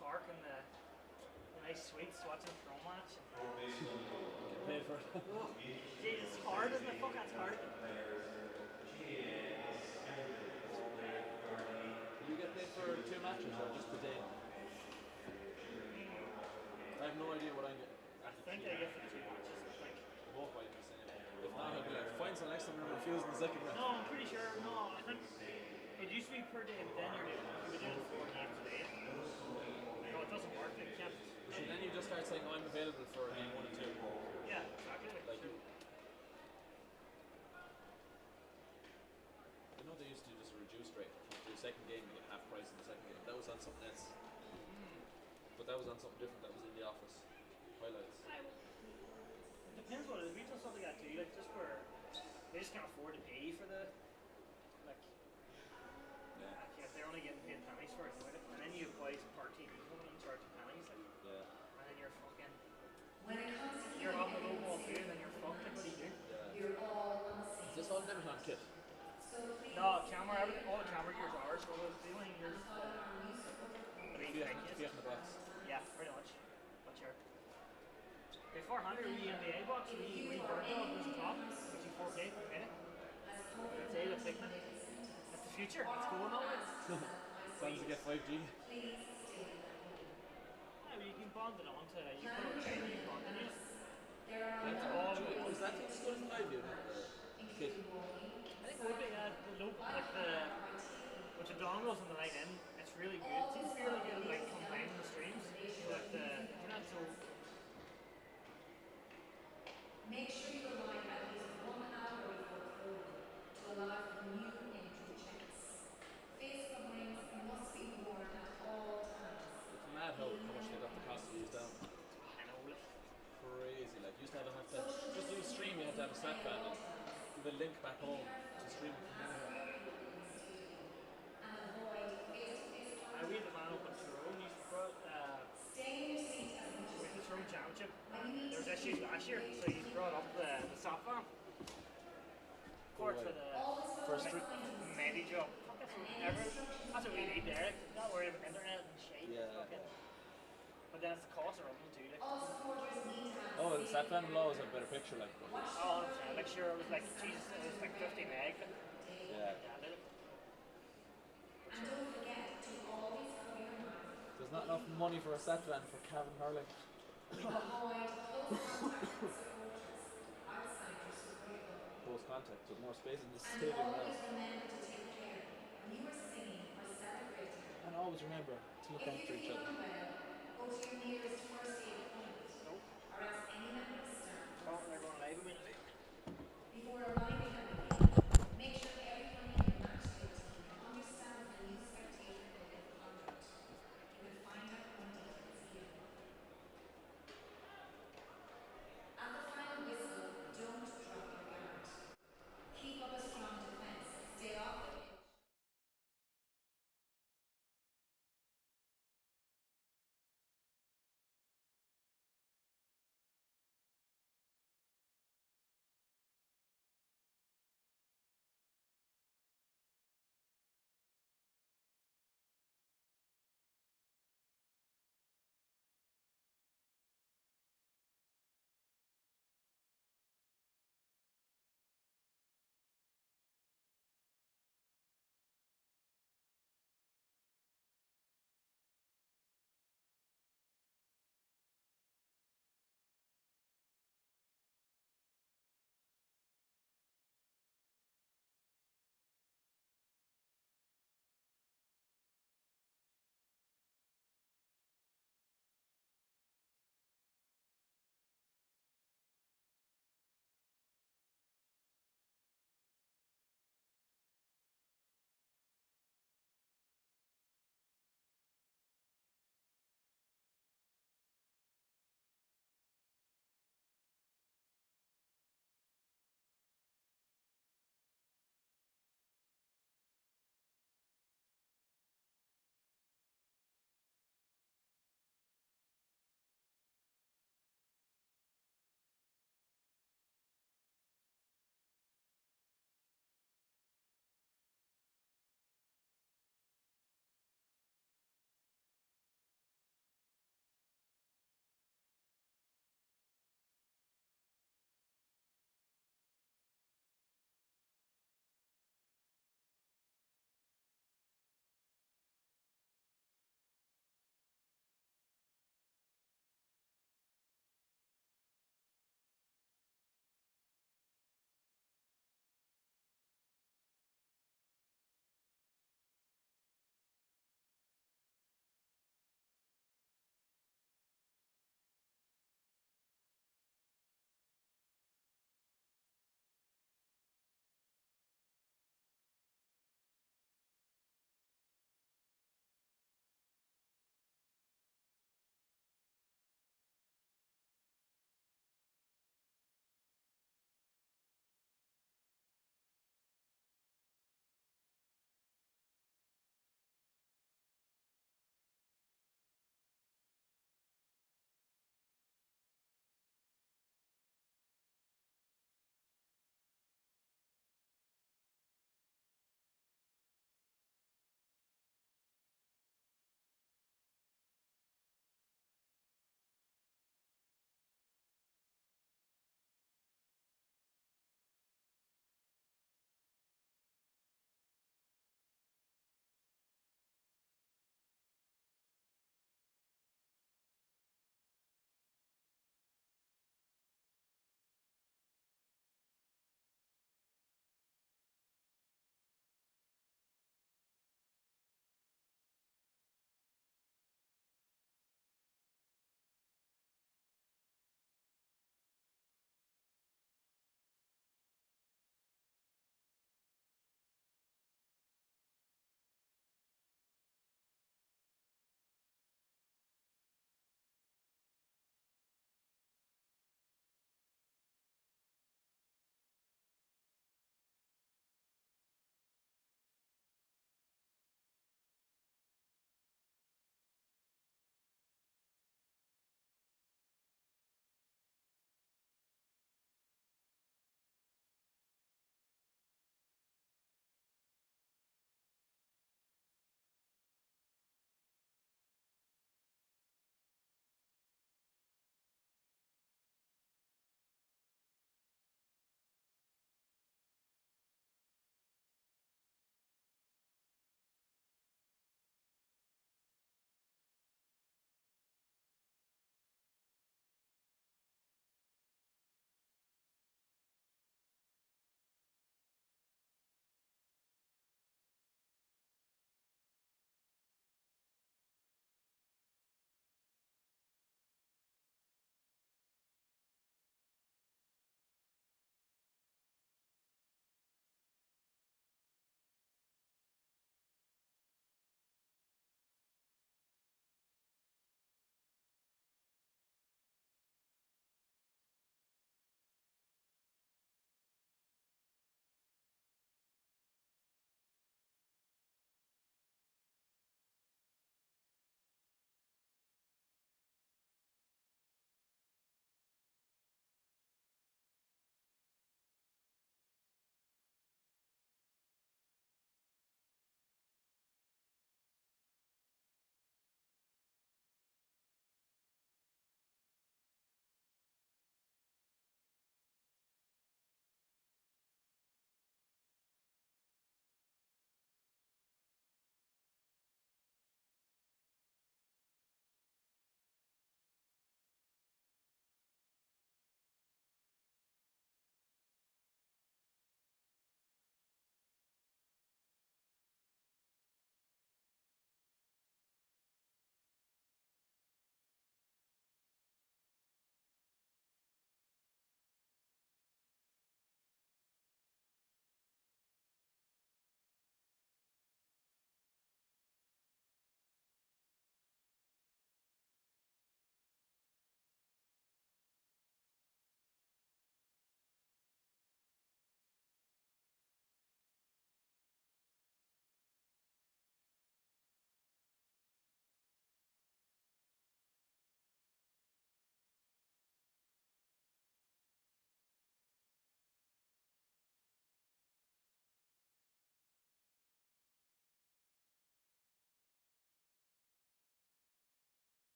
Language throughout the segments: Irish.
Páirc and the nice sweets watching Cormac. Get paid for it. Oh, geez, it's hard, isn't it? Fuck, that's hard. You get paid for 2 matches or just the day? I have no idea what I'm getting. I think I get for 2 matches, I think. Both ways the same. If not, I'd be like, find some next time and refuse in the second round. No, I'm pretty sure, no, I think it used to be per day, but then you're doing 4 games a day. No, it doesn't work, it can't. So then you just start saying, I'm available for game 1 and 2. Yeah, exactly. Like you. I know they used to do just a reduced rate. If you do a second game, you get half price in the second game. That was on something else. But that was on something different. That was in the office. Highlights. It depends what it is. We do something like that too. Like just where they just can't afford to pay for the like. Yeah, they're only getting paid pennies for it, and then you buy some part TV company and charge pennies, like, and then you're fucking. You're on the low ball too, and then you're fucked. Like, what do you do? Is this all Nevertime kit? No, camera, everything, all the camera gear's ours. So the only gear's Fiat in the box. yeah, pretty much. What's your? Beforehand, we in the A box, we burned it up as a top, which is 4K, we made it. That's it, looks like that. That's the future, it's going all right. As long as you get 5G. Yeah, you can bond it onto, you put it on the head, you can bond it, That's all, is that thing as good as the live view then? The kit? I think it would be, the loop, like with the dongles and the light in, it's really good. It seems to be really good at like combining the streams with the internet, so Make sure you arrive at least 1 hour before polling to allow for new entry checks. Face coverings must be worn at all times. It's mad how much they got the cost of these down. I know, like, Crazy. Like, you used to have to just do a stream, you had to have a sat van and give a link back home to stream it from anywhere. And avoid face-to-face we had the man up in Tyrone, he's brought, Stay in your seat as much as with the Tyrone Championship. when you need There was to issues last year, so he's brought up the SAP van. Court for the First Medi job. Fuck, that's what we need there. Not worried about internet and shit. Yeah. Fucking. But then it's the cost of running too. Like, all supporters need to have Oh, the sat van will always have a better picture, like. oh, 100%. Like, sure, it was like, Jesus, it was like 50 meg. Yeah. Like, and don't forget to always cover your mouth. There's not enough money for a sat van for Cabhán hurling. Avoid close contact with supporters outside your support bubble. Close contact, with more space in the And stadium now. always remember to take care when you are singing or celebrating. And always remember to look If after you're each other. feeling well, go to your nearest first aid point nope. or ask any member of staff. Oh, they're going live a minute. Before arriving at the game, make sure everyone in your match day team understands the new spectator code of conduct. You can find out more details here. At the final whistle, don't drop your guard. Keep up a strong defence. Stay off the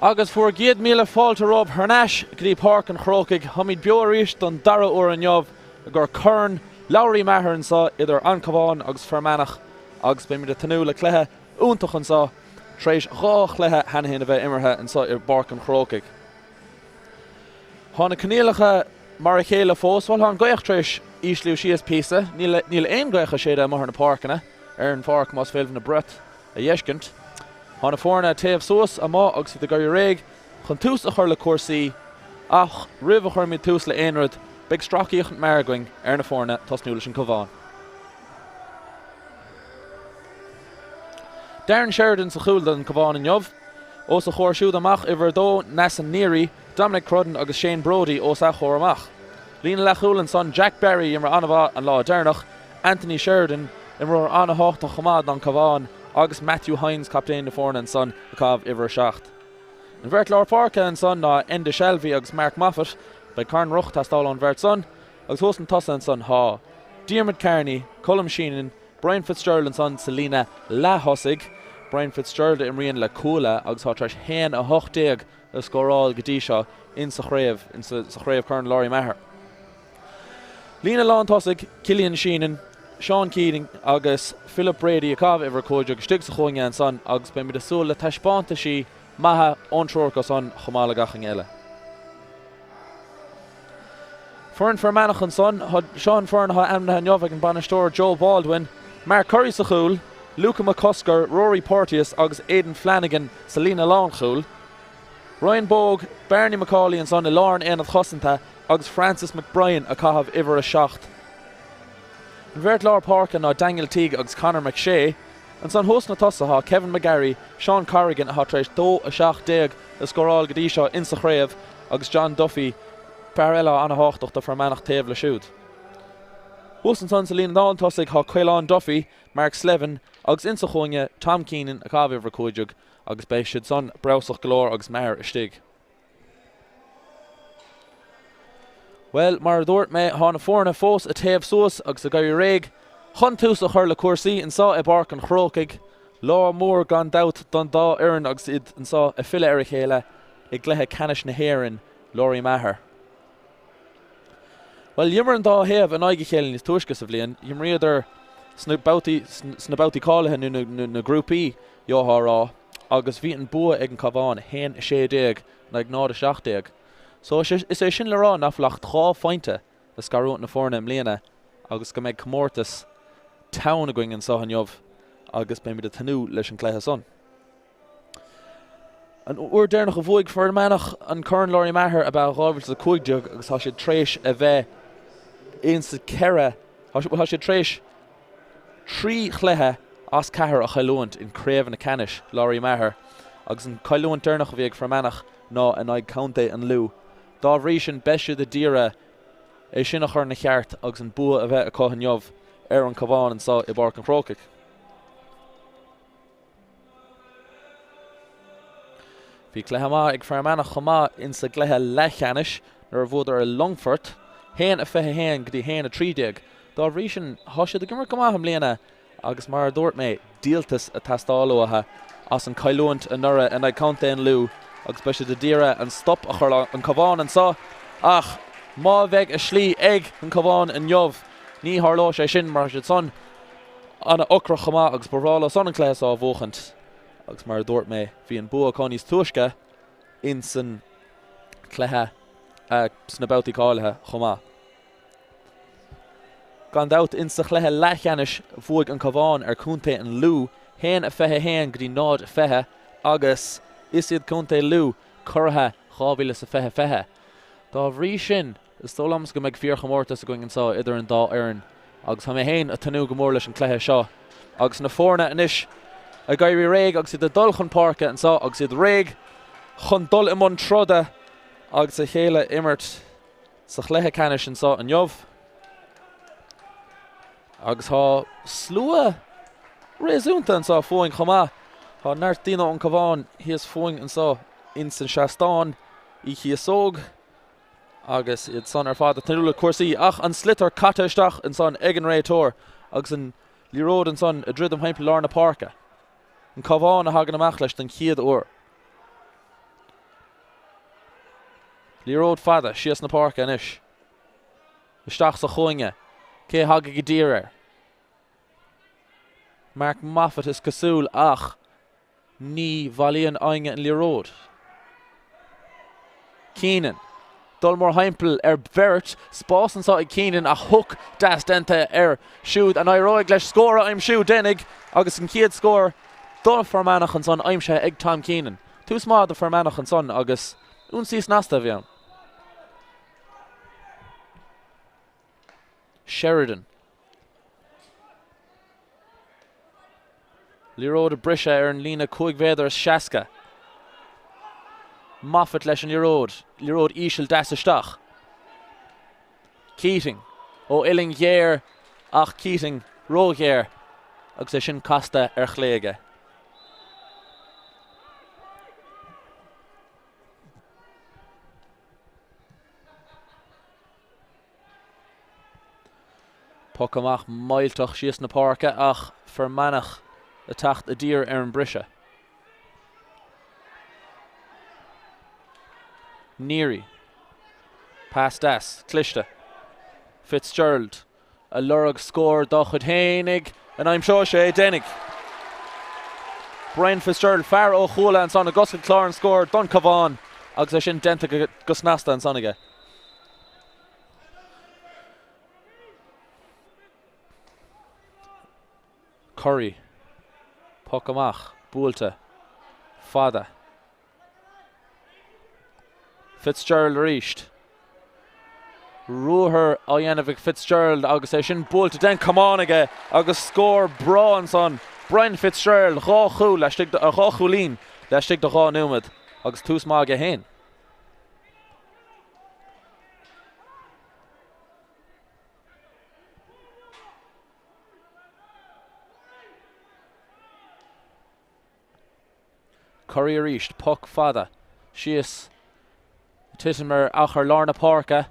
Agus fuair giad míle fáilte rob Tháirneas grí Páirc an Chrocaigh hamid BEO arís don dara uair an jobh gur Ceannais Lory Meaghar an sa idir an Cabhán agus Manach agus be mi de tanú le cléthe úntach an sa tréis rá cléthe hena a bheith imirthe an sa ar Páirc an Chrocaigh. Tháina cnéalacha mar a chéile fós, bhil an gaoch tréis ísliú síos písa, níl aon gaocha séad a mar na Páircanna ar an Páirc más féilh na Bret a dhéiscint. Tháina fórna taobh suas a má agus de gaiir réig chun tús a chur le cuasaí ach rih a chur mi tús le éonrad beag stracaíocht margaing ar na fórna tasnú leis an Cabhán. Darren Sheridan sa chúil an Cabhán an jobh os a chóir siúd amach iver dó Nasan Neary, Dominic Crudden agus Shane Brodie os a chóir amach. Lína le chúil an son Jack Berry imar anmha an lá Dernach, Anthony Sheridan imar anna hácht a chamad an Cabhán agus Matthew Hines captain na fórna an son a cabh iver seacht. An bheirt Lár Páirce an son ná Enda Shelby agus Mark Moffat by Carn Ruch tastáil an bheirt son agus thos an tosa an son há. Diarmid Kearney, Colm Sheenan, Brian Fitzgerald an son Selina Lahosig, Brian Fitzgerald imrion le Coola agus há treis hen a hochtéag a scoráil godí seo in sa chréibh Ceannais Lory Meaghar. Lína Lán tosig, Cillian Sheenan, Sean Keating agus Philip Brady a cabh iver cóide agus stig sa chuinge an son agus be mi de súil le taispánta sí maithe ontrúirc son chomála gachan eile. Fern Manach an son, Sean Fern ha amna an jobh an banistóir Joe Baldwin, Mark Curry sa chúil, Luca McCusker, Rory Porteous agus Aidan Flanagan, Selina Lán chúil, Ryan Bogue, Barney McCauley an son i Lárn Éanad Chosanta agus Francis McBrien a cabh iver a seacht. An bheirt Lár Páirce ná Daniel Teague agus Conor McShay, an son host na tosa ha Kevin McGarry, Sean Corrigan a ha treis dó a seach déag a scoráil godí seo in sa chréibh agus John Duffy Parella anna háchtach a Manach taobh le siúd. Host an son Selina Lán tosig ha Caoilán Duffy, Mark Slevin agus in sa chuinge Tom Keenan a cabh iver cóideag agus bei siad son browsach galore agus mair istig. Well, mar dúirt me hána fórna fós a taobh suas agus a gaiir réig, chun tús a chur le cuasaí an sa i Páirc an Chrocaigh, lá mór gan dat don dá éireann agus iad an sa a file ar a chéile i gcléthe Ceannais na hÉireann Lory Meaghar. Well, dhimar an dá héamh an aige chéile níos tuaisce sa bblion, dhimar idir sna bouty cáilethe na grúpaí dheothrá agus bhí an bua ag an Cabhán hen 60 na ag 70. So is é sin le rá naflacht 3 fointe a scarút na fórna im léana agus go méid comórtas town a going an sa an jobh agus be mi de tanú leis an cléthe son. An uair déirnach a bhuaig for Manach an Ceannais Lory Meaghar about rábhairt sa cúigdeag agus há siad tréis a bheith in sa cera há siad tréis 3 chléthe as cahar a chailúint in craobh na Ceannais Lory Meaghar agus an chailúint déirnach a bhíag for Manach ná an ag counta an lú. Dá bhrí sin beise de díra é sin a chur na cheart agus an bua a bheith a cóhan jobh ar an Cabhán an sa i Páirc an Chrocaigh. Bhí cléthe má ag fear Manach chomá in sa gléthe le Ceannais nar bhd ar Longfort, héan a fethe héan go dtí héan a 30. Dá bhrí sin há siad a gimar go maith am léana agus mar dúirt mé díaltas a tastáileatha as an cailúint a nura an ag counta an lú agus beise de díra an stop a chur an Cabhán an sa ach má bheith a slí ag an Cabhán an jobh ní tharló sé sin mar siad son anna ocra chomá agus borrála son an cléas á bhóchant agus mar dúirt mé bhí an bua cáníos tuaisce in san cléthe sna bouty cáilethe chomá. Gan dat in sa chléthe le Ceannais bhuaig an Cabhán ar cúnta an lú héan a fethe héan go dtí nád a fethe agus is iad cúnta lú curtha chábhíle sa fethe. Dá bhrí sin is tólammas go méid fíor chomórtas a going an sa idir an dá éireann agus ha mé héin a tanú go mór leis an cléthe seo agus na fórna inis a gaiirí réig agus iad a dul chun Páirce an sa agus iad réig chun dul im an troda agus a chéile immert sa chléthe Ceannais an sa an jobh agus há slua réasúnta an sa fóing chomá há náirt daoine an Cabhán híos fóing an sa in san seastáin í chiasóg agus iad son ar fád a tanúla cuasaí ach an slitar cataisteach an son ag an réitóir agus an líród an son a drid am heimpel Lár na Páirce. An Cabhán a hagan amach leis den chiad uair. Líród fada, sias na Páirc inis. Isteach sa chuinge. Cé haga go díre. Mark Moffat is cosúil ach ní bhailíonn ainge an Líród. Keenan. Dulmór heimpel Bert. Spásan sa I Keenan a hook das dente siúd an Iroig leis scóra I'm siúd denig agus an ciad scór dul Manach an son I'm se ag Tom Keenan. Tús má de Manach an son agus únsís nasta bhíon. Sheridan. Líród a breise an lína cúig bhéidir seaca. Moffat leis an Líród. Líród ísil das isteach. Keating. Ó Illing Ghéir ach Keating róghéir agus é sin casta chléige. Puck amach mailtoch sios na Páirce ach for Manach a tacht a dír an breise. Neary. Pass das. Cluiche. Fitzgerald. A lurg score dochud hénig and I'm sure sé denig. Brian Fitzgerald far ó chúla an son a goscail clár an score don Cabhán agus é sin denta gus nasta an sonige. Curry. Puck amach. Búlta. Fada. Fitzgerald ríist. Ruher Ionad Fitzgerald agus é sin búlta den Cabhán aige agus score bra an son. Brian Fitzgerald rá chúl rá chúlín le stig do rá númad agus tús má go héin. Curry a ríist. Puck fada. Sias Tittimer achar Lorna Páirce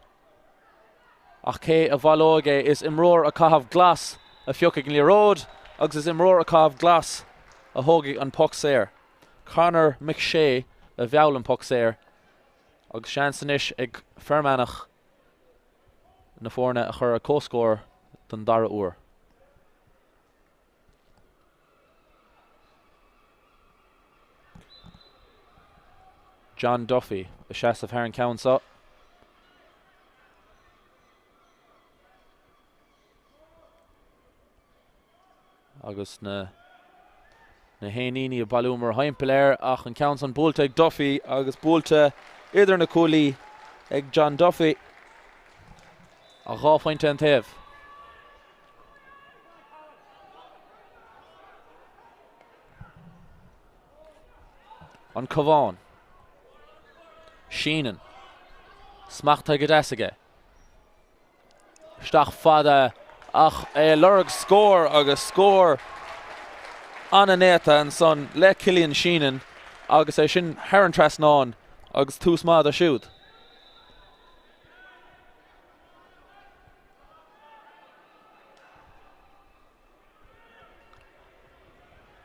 ach cé a bhalóige is imróir a cahabh glas a fiocach an Líród agus is imróir a cahabh glas a thógaigh an puck séir. Conor McShay a bheall an puck séir agus seansanis ag Manach na fórne a chur a cóscóir don dara uair. John Duffy, a seas of Heron Council. Agus na héinine a balúmar heimpel ach an Council búlta ag Duffy agus búlta idir na cúlaí ag John Duffy a ráfhainte an taobh. An Cabhán. Sheenan. Smachta go deasige. Stach fada ach lurg score agus score Ananeta an son le Cillian Sheenan agus é sin Heron Trasnán agus tús mád a siúd.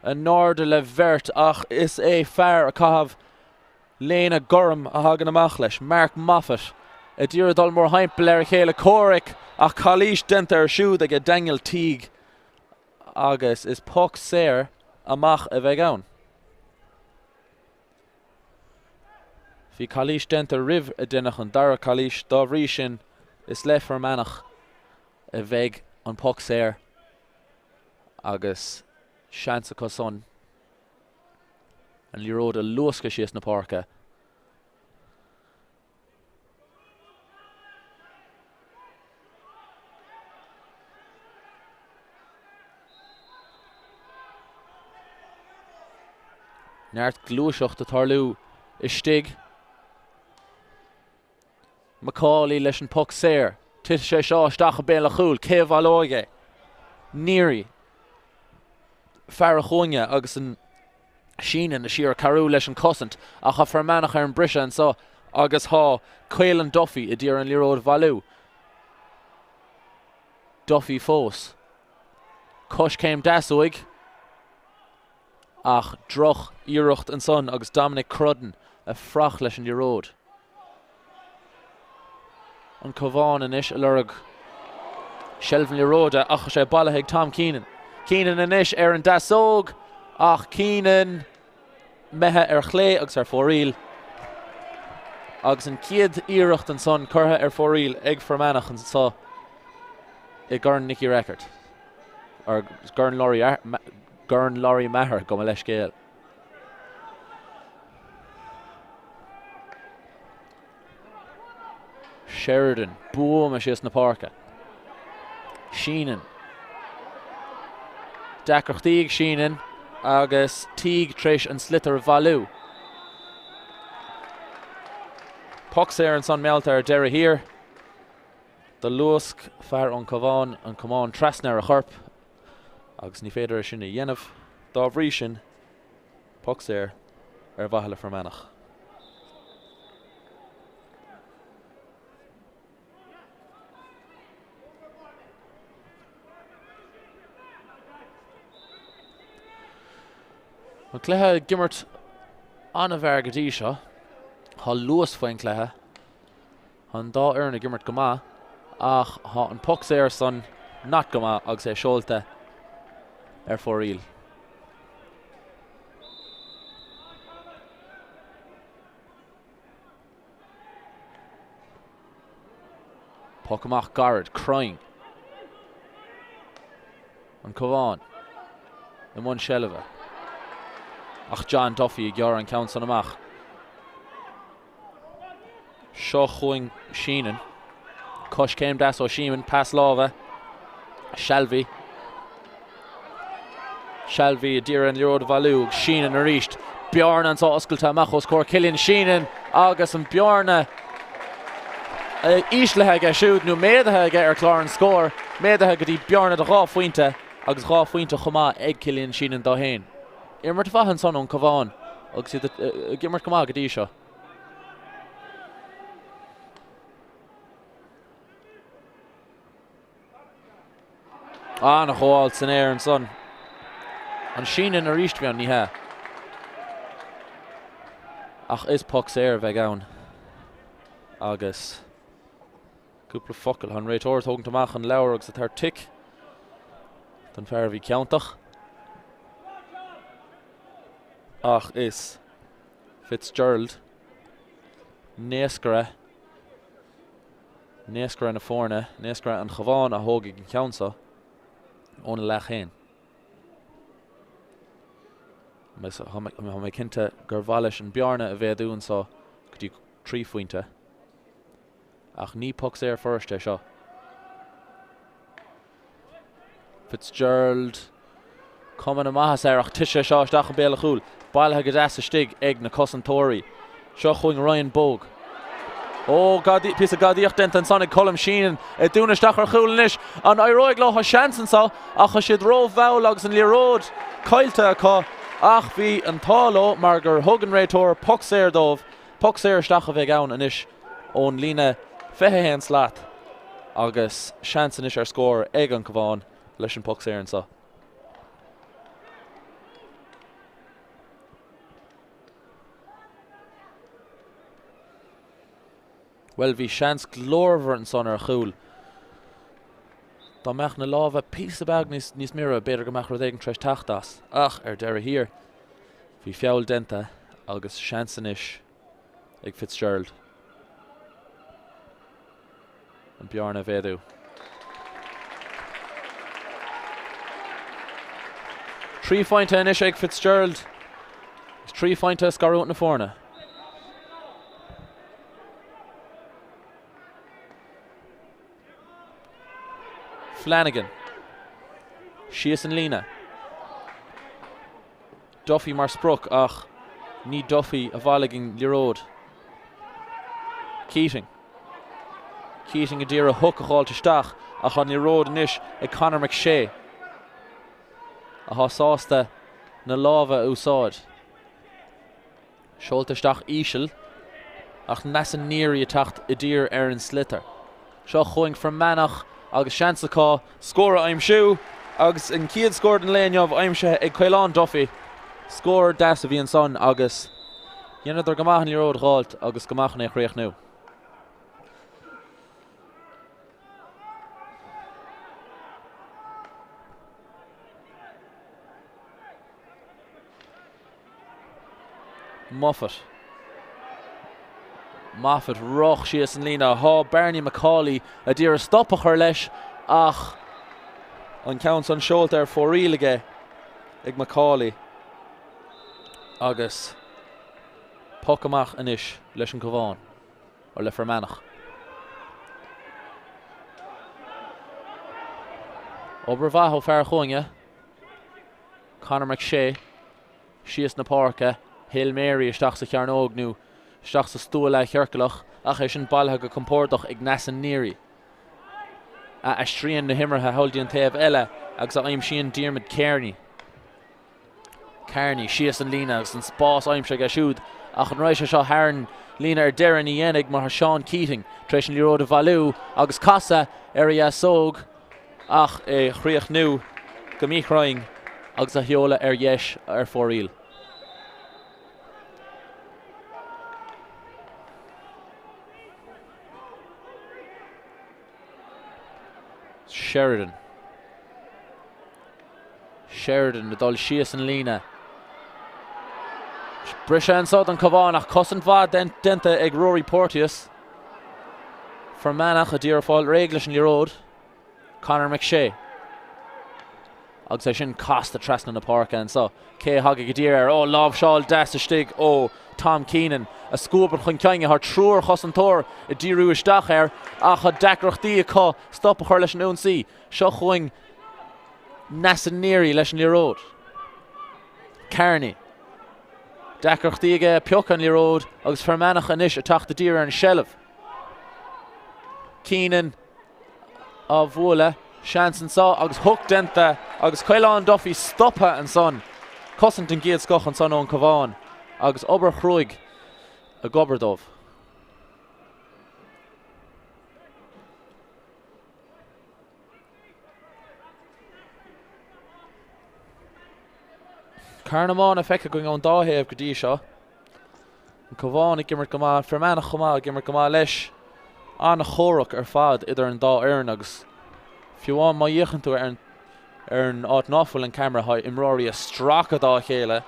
A nord le vert ach is é fear a cahabh Léna Gorm a hagan amach leis. Mark Moffat a dtír dul mór heimpel chéile Cormac ach Cluiche denta siúd ag a Daniel Teague agus is puck séir amach a bheith ann. Bhí Cluiche denta rih a duine chun dara Cluiche dá bhrí sin is le Manach a bheith an puck séir agus seansa cosán an Líród a luasca sios na Páirce. Neart glúiseacht a tarlú is stig. Macaulay leis an puck séir. Tiit sé seo stacha béal a chúl. Cé bhalóige. Neary. Fear a chuinge agus an Sheenan a siar carú leis an cosint ach a Manach an breise an so agus há Caelan Duffy a dtír an Líród bhalú. Duffy fós. Cush céim dasúig ach droch iirecht an son agus Dominic Crudden a frach leis an Líród. an Cabhán inis a lurg Shelvin Liróda ach sé ballaigh Tom Keenan. Keenan inis an dasóg ach Keenan Meaghar chlé agus fóríl. Agus an ciad iirecht an son curtha fóríl ag for Manach an sa I gurn Nicky record. Or gurn Lory Meaghar go leis scéal. Sheridan, boom a sios na Páirce. Sheehan. Dacr Teague Sheehan agus Teague Trish an Slither Valú. Pucks an son Meltar Derry here. The Luask far on Cabhán and Cabhán Trasnar a chorp. Agus ní féidir sin a dhéanamh dá bhrí sin pucks bhaile for Manach. An cléthe gimmert an a bhar go dtí seo, há luas faoin cléthe, an dá na gimmert go maith, ach há an pucks son not go maith agus seolta fóríl. Puck amach Garrett crying. An Cabhán in one Shelva. Ach John Duffy gear an count son amach. Seo chuing Sheehan. Cush came das o Sheehan pass lava. Shelvey a dear and Liro de Valú. Sheehan a reached. Bjorn an sa oscailta amachos cór Cillian Sheehan agus an Bjorna Íslethe ge siúd nó méadathe ge clár an scór. Méadathe go dtí Bjorna de rá faointe agus rá faointe chumá ag Cillian Sheehan dá héin. Immert fahan son on Cabhán agus gimmert go maith go dtí seo. Na cháil san an son. An Sheehan a ríist bhean níthe. Ach is pucks bheith ann. Agus cúpla focail an réitóir tógan tamach an leabhar agus a tar tic. Den fear bhí ceantach. Ach is Fitzgerald Néascara na fórne, Néascara an Cabhán a thógaigh an ceansa óna leach héin. Tá mé cinnte gur bhaile an Bjarna a bheith dún sa go dtí trí faointe. Ach ní pucks first seo. Fitzgerald Cumann amachas ach tuise seo isteach an béla chúl. Bailthe go deas a stig ag na Cosantóirí. Seo chuing Ryan Bogue. Pís a gadíocht dent an sonnig Colm Sheehan a dúna isteach ar chúl inis. An oiróig lá ha seansan sa ach a siad róh bhail agus an líród caiilte acu ach bhí an táló mar gur thugan réitóir pucks dómh. Pucks isteach a bheith ann inis ón lína fethe hen slaat agus seansan is ar scór ag an Cabhán leis an pucks an sa. Well, bhí seans glórmhar an son ar chúl. Tá meach na lábha pís a bag níos mira beidir go meach rodéigen Tráchtaireacht ach ar deire hir. Bhí feabhal denta agus seansan is ag Fitzgerald. An Bjarna bhéadú. Trí fáinte inis ag Fitzgerald. Trí fáinte scarút na fórna. Flanagan. Sias an lína. Duffy mar spruch ach ní Duffy a bhailagin líród. Keating a dtír a hook a cháilte isteach ach an líród inis ag Conor McShay. A sásta na lábha úsáid. Seolta isteach ísil ach nasan níri a tacht a dtír ar an slither. Seo chuing for Manach agus seansacá scóra Murchú agus an ciad scóir an léinneamh Murchú ag Caoilán Duffy. Scór das a bhí an son agus dhéanad ar go maith an líród ghailt agus go maith na chréoch nú. Moffat roch sias an lína há Bernie McCauley a dtír a stoppa chur leis ach an count an seolt fórílige ag McCauley agus Pocanach inis leis an Cabhán or le Manach. Obervaho fear chuinge Conor McShay sias na Páirce Hail Mary isteach sa chearnóg nú isteach sa stúil le chearcalach ach é sin bailthe go compórtach ag Nasan Neary a stríon na himmarthe holdí an taobh eile agus a aim sin Diarmid Kearney sias an lína agus an spás aimse go siúd ach an roiise seo Haran lína deireann í dhéananig mar Sean Keating treis an líród a bhalú agus casa sóg ach é chríoch nú go míchráing agus a heola dheis fóríl. Sheridan na dul sias an lína breise an sod an Cabhán ach cosint bhá denta ag Rory Porteous for Manach a dtír fáil réiglis an líród Conor McShay agus é sin cast a trasna na Páirce an so cé haga go dtír láb seáil deas a stig Tom Keenan a scúbar chun ceange th trúr chosantóir i ddíriú isteach ach a deacrochtaí có stoppa chuir leis an únsaí seo chuing Nasan Neary leis an líród Kearney deacrochtaí aige peoch an líród agus Fermanach inis a teachta dír ar an shelf Keenan a bhula seans an sá agus hook denta agus Caoileán Duffy stoppa an son cosint an géad scoch an son ón Cabhán agus obair chruig a gobardómh. Carnamán a feice going an dáhéamh go dtí seo. An Cabhán ag gimmert go má Fermanach chomá gimmert go má leis an chórach ar fad idir an dá éireann agus fiúháin má dhéchan tú ar an áit náfuil an camera ha imráí a stracha dá chéile.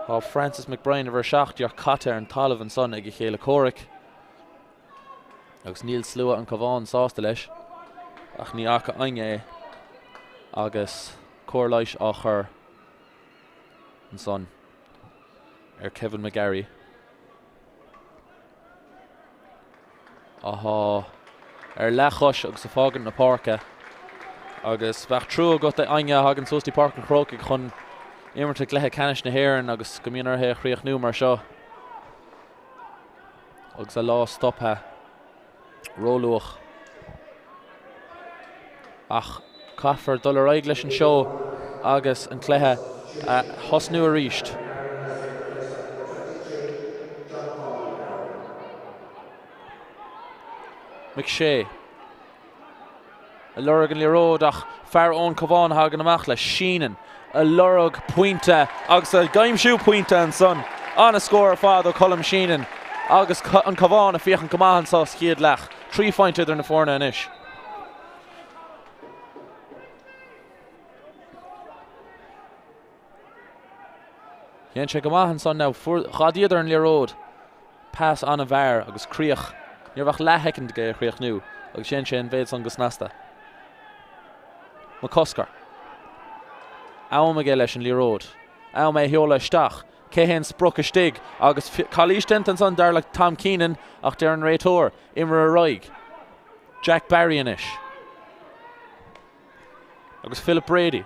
Tá Francis McBrien a bhar seach dear cat ar an talamh an son ag chéile Cormac. Agus níl slua an Cabhán sásta leis ach ní acha aine agus Cluiche á chur an son ar Kevin McGarry. Aha ar lechos agus a fágan na Páirce agus bheith trú go aine hagan sóstí Páirc an Chrocaigh chun imirte lethe canis na hÉireann agus go míonarthe chríoch nú mar seo agus a lá stopthe róluach ach caithfar dul ar aig leis an seo agus an clethe thosnú a ríist. McShay a lurg an líród ach fear ón Cabhán hagan amach le Sheenan a lurg puinte agus a gaimsú puinte an son an a scór fád ó Colm Sheenan agus an Cabhán a fiochan Cabhán sá sciad lech 3 foint idir na fórna inis. Hén sé Cabhán son now chadíidir an líród pass an a bhar agus críoch níor bheith lethecinn go chríoch nú agus sin sé an bhéad son go snasta. McCusker am aige leis an líród am é heola isteach céhéan spruc a stig agus chalís den an son dar le Tom Keenan ach dar an réitóir imar a roig Jack Barry inis agus Philip Brady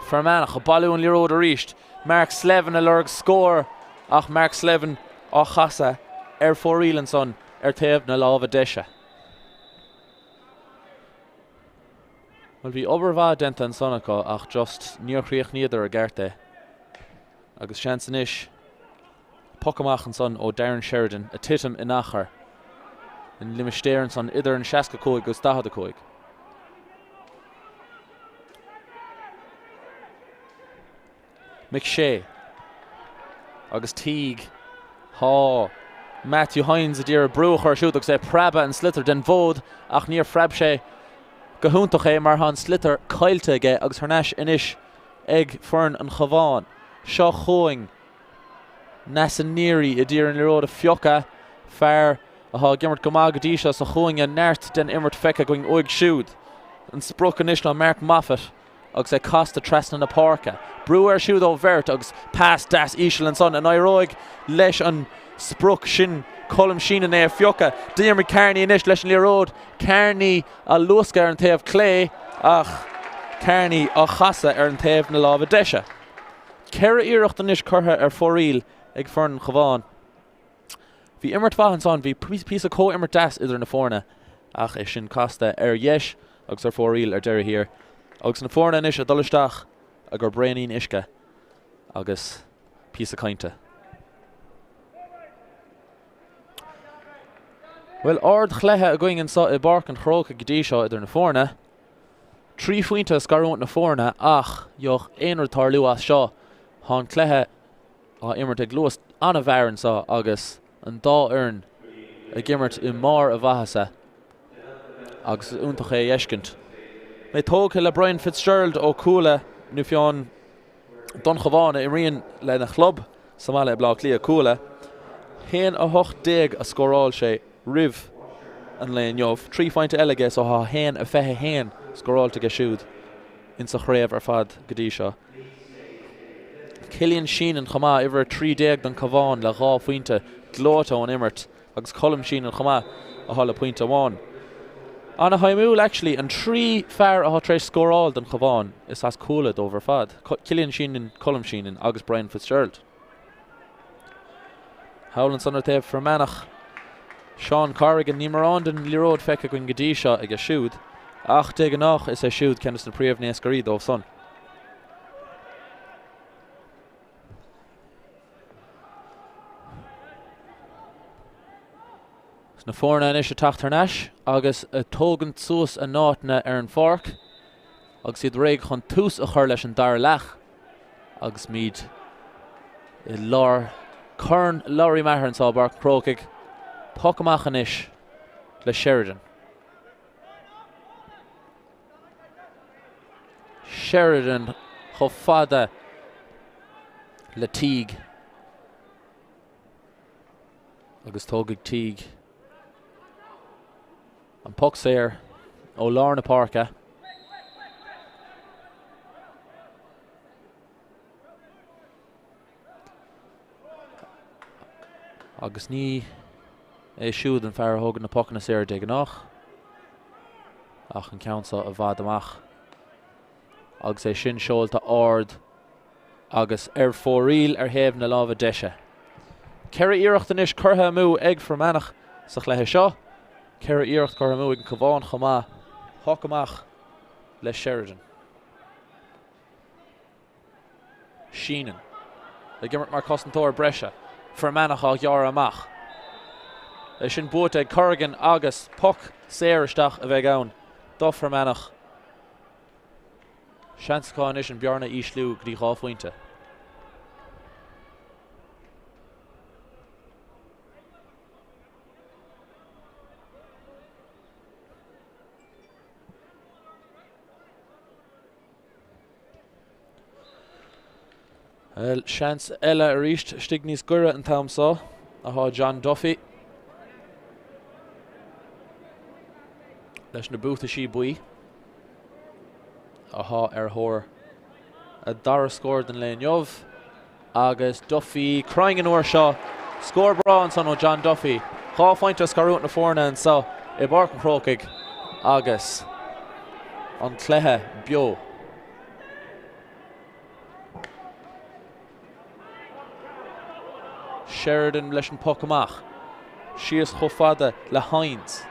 Fermanach a ballú an líród a ríist Mark Slevin a lurg scór ach Mark Slevin á chasa ar fóríl an son ar taobh na lámh deise. Well bhí obair denta an son acu ach just níor chríoch níidir a gceirte agus sean san isis Pocanach an son ó Darren Sheridan a titim in achar in limistéir an son idir an 65 agus 45. McShay agus Teague há Matthew Hines a dtír a brúch ar siúd agus é praba an slitter den bhód ach níor freib sé go húntaach é mar han slitter caiilte aige agus thurneis inis ag fern an Cabhán Seo Choing Nasaniri I dtír an leród a fiocha fear a ha gimmert Gomag Adisha sa Choing a nert den immert feice going oig siúd. An spruch an isna Mark Moffat agus é costa Tráchtaireacht na Páirce. Brewer siúd ó vert agus pass das Ishel an son an Iroig leis an spruch sin colm sin an é fiocha. Diarmid Kearney in ish leis an leród. Kearney a lusca an taobh Clay ach Kearney a chasa an taobh na lábha deise. Ceithreacht an ish curtha fóríl ag fern Cabhán. Bhí immert fahan son bhí pís a có immert das idir na fórna ach is sin costa yes agus fóríl deire here. Agus na fórna ish a dolisteach a gur brainin isce agus pís a cainte. Well, ard chléthe a going in sa I barc an Chrocaigh gdí seo idir na fórna. 3 fuinte scarúnt na fórna ach joch éonar tar luas seo. Hán chléthe a immert ag luas anna bharan sa agus an dá earn a gimmert I mar a bhahasa agus úntach é eiscint. Mé tógtha le Brian Fitzgerald ó Cúla nu fián don Cabhán I rion le na chlub sa mala blá lí a Cúla. Héan a hocht déag a scoráil sé rih an léon jobh 3 fáinte eile so ha héan a fethe héan scoráilte go siúd in sa chréibh ar fad go dtí seo. Cillian Sheehan chomá iver 3 déag don Cabhán le 2 fuinte glóta an immert agus colm Sheehan chomá a hála puinte amháin. Anna haimúil actually an 3 fear a treéis scoráil don Cabhán is as cúlad over fad. Cillian Sheehan, colm Sheehan agus Brian Fitzgerald. Howland son taobh for Manach. Sean Corrigan ní mar an den leród feice goin go dtí seo ag a siúd ach de nach is é siúd cenas na príomh níos goí dómh son. Na fórna is a Tráchtaireacht agus a tógant suas a náitna ar an Páirc agus iad réig chun tús a chur leis an dar leach agus míad I lár Ceannais Lory Meaghar an sá barc Chrocaigh Pocanna Éirice le Sheridan. Sheridan cho fada le Teague agus tógad Teague an puck séir ó lár na Páirce. Agus ní é siúd an fear thógan na Pocanna Éirice de nach ach an ceansa a bhd amach agus é sin seolta ard agus ar fóríl ar thaobh na lábha deise. Ceithreacht an ish curtha mú ag for Manach sa chléthe seo. Ceithreacht curtha mú ag an Cabhán chomá hoc amach le Sheridan. Sheehan le gimmert mar cosantóir breise for Manach á ghearr amach. Leis sin buait ag Corrigan agus puck séiristeach a bheith ann dó for Manach. Seanscáin is an bearna íslú go dtí 2 fuinte. Seans eile a ríist stig níos gura an tamsá a há John Duffy leis na búta sí buí a há ar thóir a dara scór den léon jobh agus Duffy crying an uair seo scór bra an son ó John Duffy 2 fáinte scarúnt na fórna an sa I barc an Chrocaigh agus an cléthe BEO. Sheridan leis an puck amach. Sios cho fada le Hines.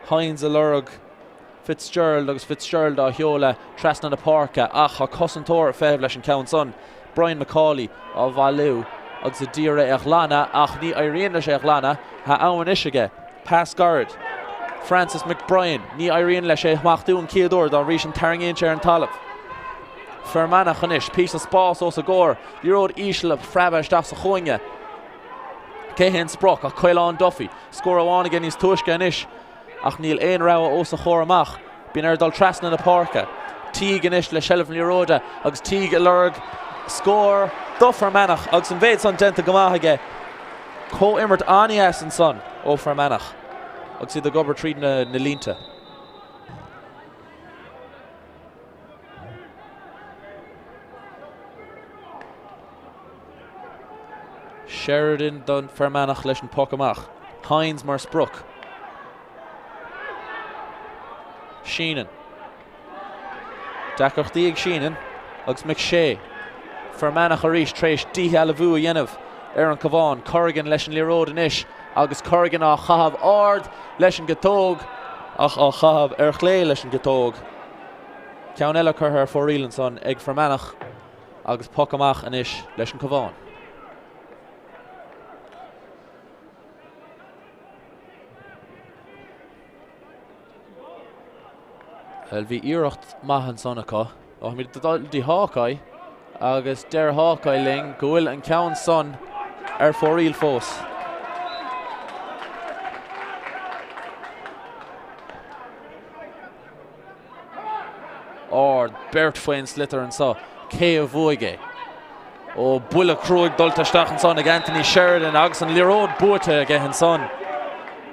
Hines a lurg Fitzgerald agus Fitzgerald a heola Tráchtaireacht na Páirce ach a cosantóir féibh leis an count son. Brian McCauley a bhailú agus a díre ag lana ach ní éiríonn leis ag lana ha ann isige. Pass guard. Francis McBrien ní éiríonn leis é chmachtú an ciadúir dá rís an tarngéin sé an talamh. For Manach an ish pís a spás ó sa góir leród ísle a freibheis das a choinge. Céhén spruch a Coilán Duffy scór amháin again níos tuaisce an ish ach níl éon rá ó sa chóir amach. Bín ar dul Tráchtaireacht na Páirce. Teague an ish le Shelf leróda agus Teague a lurg Score do Fermanach agus an bhéid son denta gomaige co-immert anias an son ó Fermanach agus si the gobar tríd na línta. Sheridan don Fermanach leis an Pocanach. Hines mar Spruck. Sheenan. Dacachtaí ag Sheenan agus McShay. Fermanach Éirice tréis díthe a bhua dhéanamh ar an Cabhán. Corrigan leis an Líród inis agus Corrigan á chahabh ard leis an gatóg ach á chahabh ar chlé leis an gatóg. Ceann eile chur ar fórílann son ag Fermanach agus Pocanach inis leis an Cabhán. Bhí iirecht maithan son acu ó mí dí Chrocaigh agus deir Chrocaigh ling go bhfuil an ceann son ar fóríl fós. Ard Bert faoin slitter an sa cé a bhuaige ó bula cruig dul taisteach an son ag Anthony Sheridan agus an Líród buaite ag an son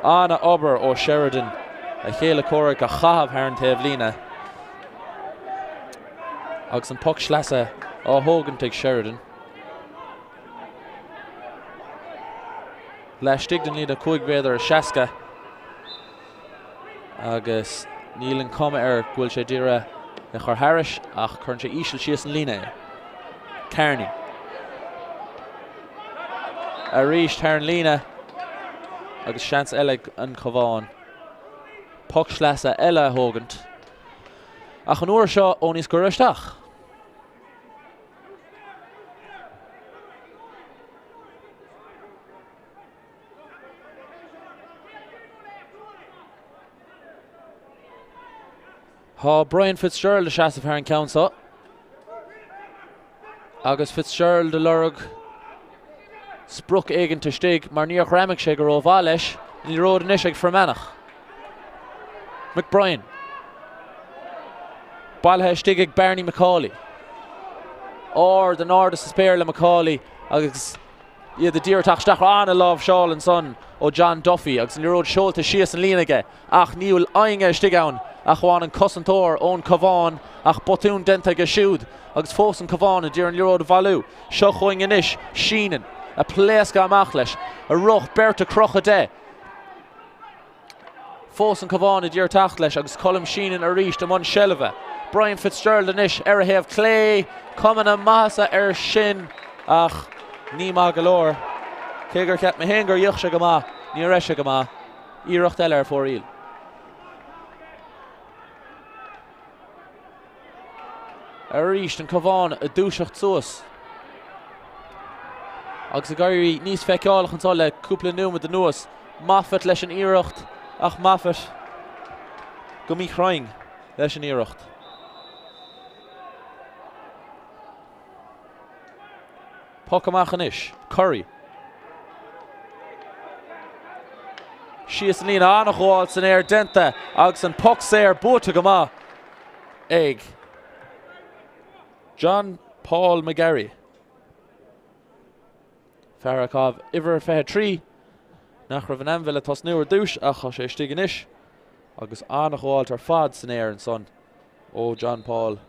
Anna obair ó Sheridan a chéile córa go chahabh thar an taobh lína agus an puck sleasa á Hogan ag Sheridan. Leistigh den líad a chuig bhéidir a seasca agus níl an cuma ar ghfuil sé díre na chur Harris ach chun sé íseal síos an lína. Kearney. A ríist thar an lína agus seans eile an Cabhán. Puck sleasa eile Hógant. Ach an uair seo ó níos gur isteach. Tá Brian Fitzgerald a seasamh thar an ceann seo. Agus Fitzgerald a lorg Spruck éigean tuistigh mar níor raimig sé go raibh leis ní ród inis ag Fermanach. McBrien. Ballthe stig ag Barney McCauley. Or den ard is spéir le McCauley agus iad the díreach staach anna lámh seáil an son ó John Duffy agus ní ród seolta síos an línaige ach níl ainge stig ann ach bháin an cosantóir ón Cabhán ach botún denta go siúd agus fós an Cabhán a dtír an Líród bhalú. Seo chuing inis Sheenan a pléasca amach leis a ruch Berta Chrocaigh. Fós an Cabhán a dtír tacht leis agus Colm Sheenan a ríist am an Shelva. Brian Fitzgerald inis ar a héamh clé cuman a masa ar sin ach ní má go leor. Cé gur ceap me héin gur dheoch se go maith ní reis se go maith íireacht eile ar fóríl. A ríist an Cabhán a dúiseacht suas. Agus a gairí níos feiceálach antá le cúpla nuam de nuas. Maffet leis an íireacht ach maffet go mí chraing leis an íireacht. Pocanach inis. Curry. Síos an lína annach gháil san air denta agus an puck séir buaite go maith ag John Paul McGarry. Fearachab iver fethe trí nach raibh an anmhile tos nuair dúis ach cha sé stig inis agus annach gháil tar fad san air an son ó John Paul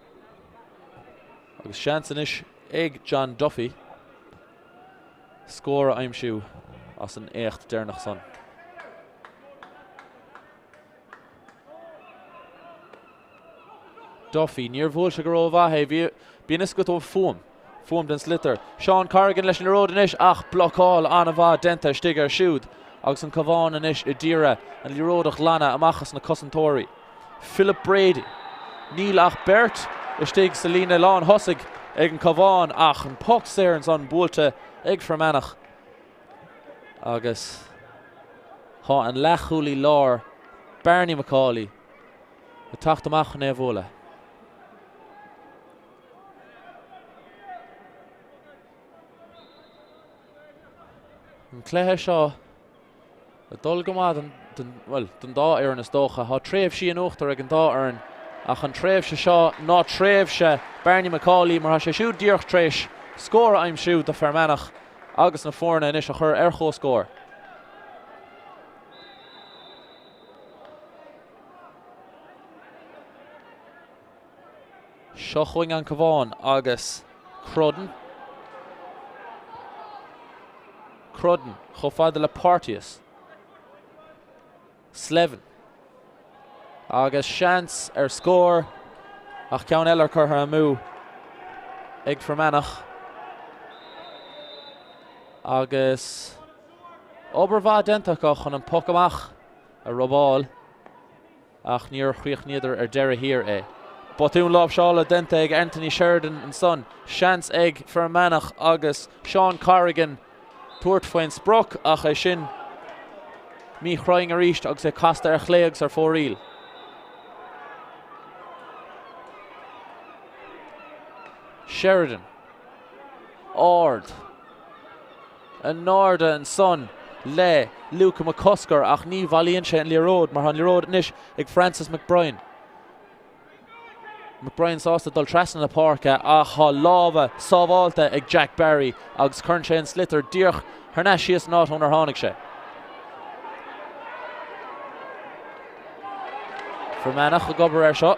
agus seans inis ag John Duffy. Scór a aimsiú as an écht déirnach son. Duffy níor bhfuil se go raibh bhaithe bhí is go ó fuam den slitter. Sean Corrigan leis an Líród inis ach blocáil anna bha denta stig ar siúd agus an Cabhán inis i ddíre an Líródach lana amachchas na cosantóirí. Philip Brady. Níl ach Bert i stig sa lína lán thosaigh ag an Cabhán ach an puck séir an son bualte ag Fermanach. Agus há an lechúlaí lár Barney McCauley a tacht amach na bhóla. An cléthe seo a dul go maith den dá ar an is dócha. Tá tréimh sí an uachtar ag an dá ar ach an tréimh se seo ná tréimh se Barney McCauley mar se siúd díoch tréis scór aim siúd de Manach agus na fórna inis a chur chó scór. Seo chuing an Cabhán agus Crudden cho fada le Partius. Slevin agus chance scór ach ceann eile chur ar mú ag Manach agus oberhá dentach chun an puck amach a robáil ach níor chríoch níidir ar deire hir é. Botún lob seála dente ag Anthony Sheridan an son. Chance ag Manach agus Sean Corrigan tuairt faoin spruc ach é sin mí chroing a ríist agus é casta ar chléags ar fóríl. Sheridan Ord an Norda an son le Luca McCusker ach ní bhailíonn sé an Líród mar an Líród inis ag Francis McBrien. McBrien sásta dul tresan na Páirc ach há lábha sábháilta ag Jack Barry agus chun sé an slitar díoch thna síos nát ón ar tháinig sé. Manach a gobar ar seo.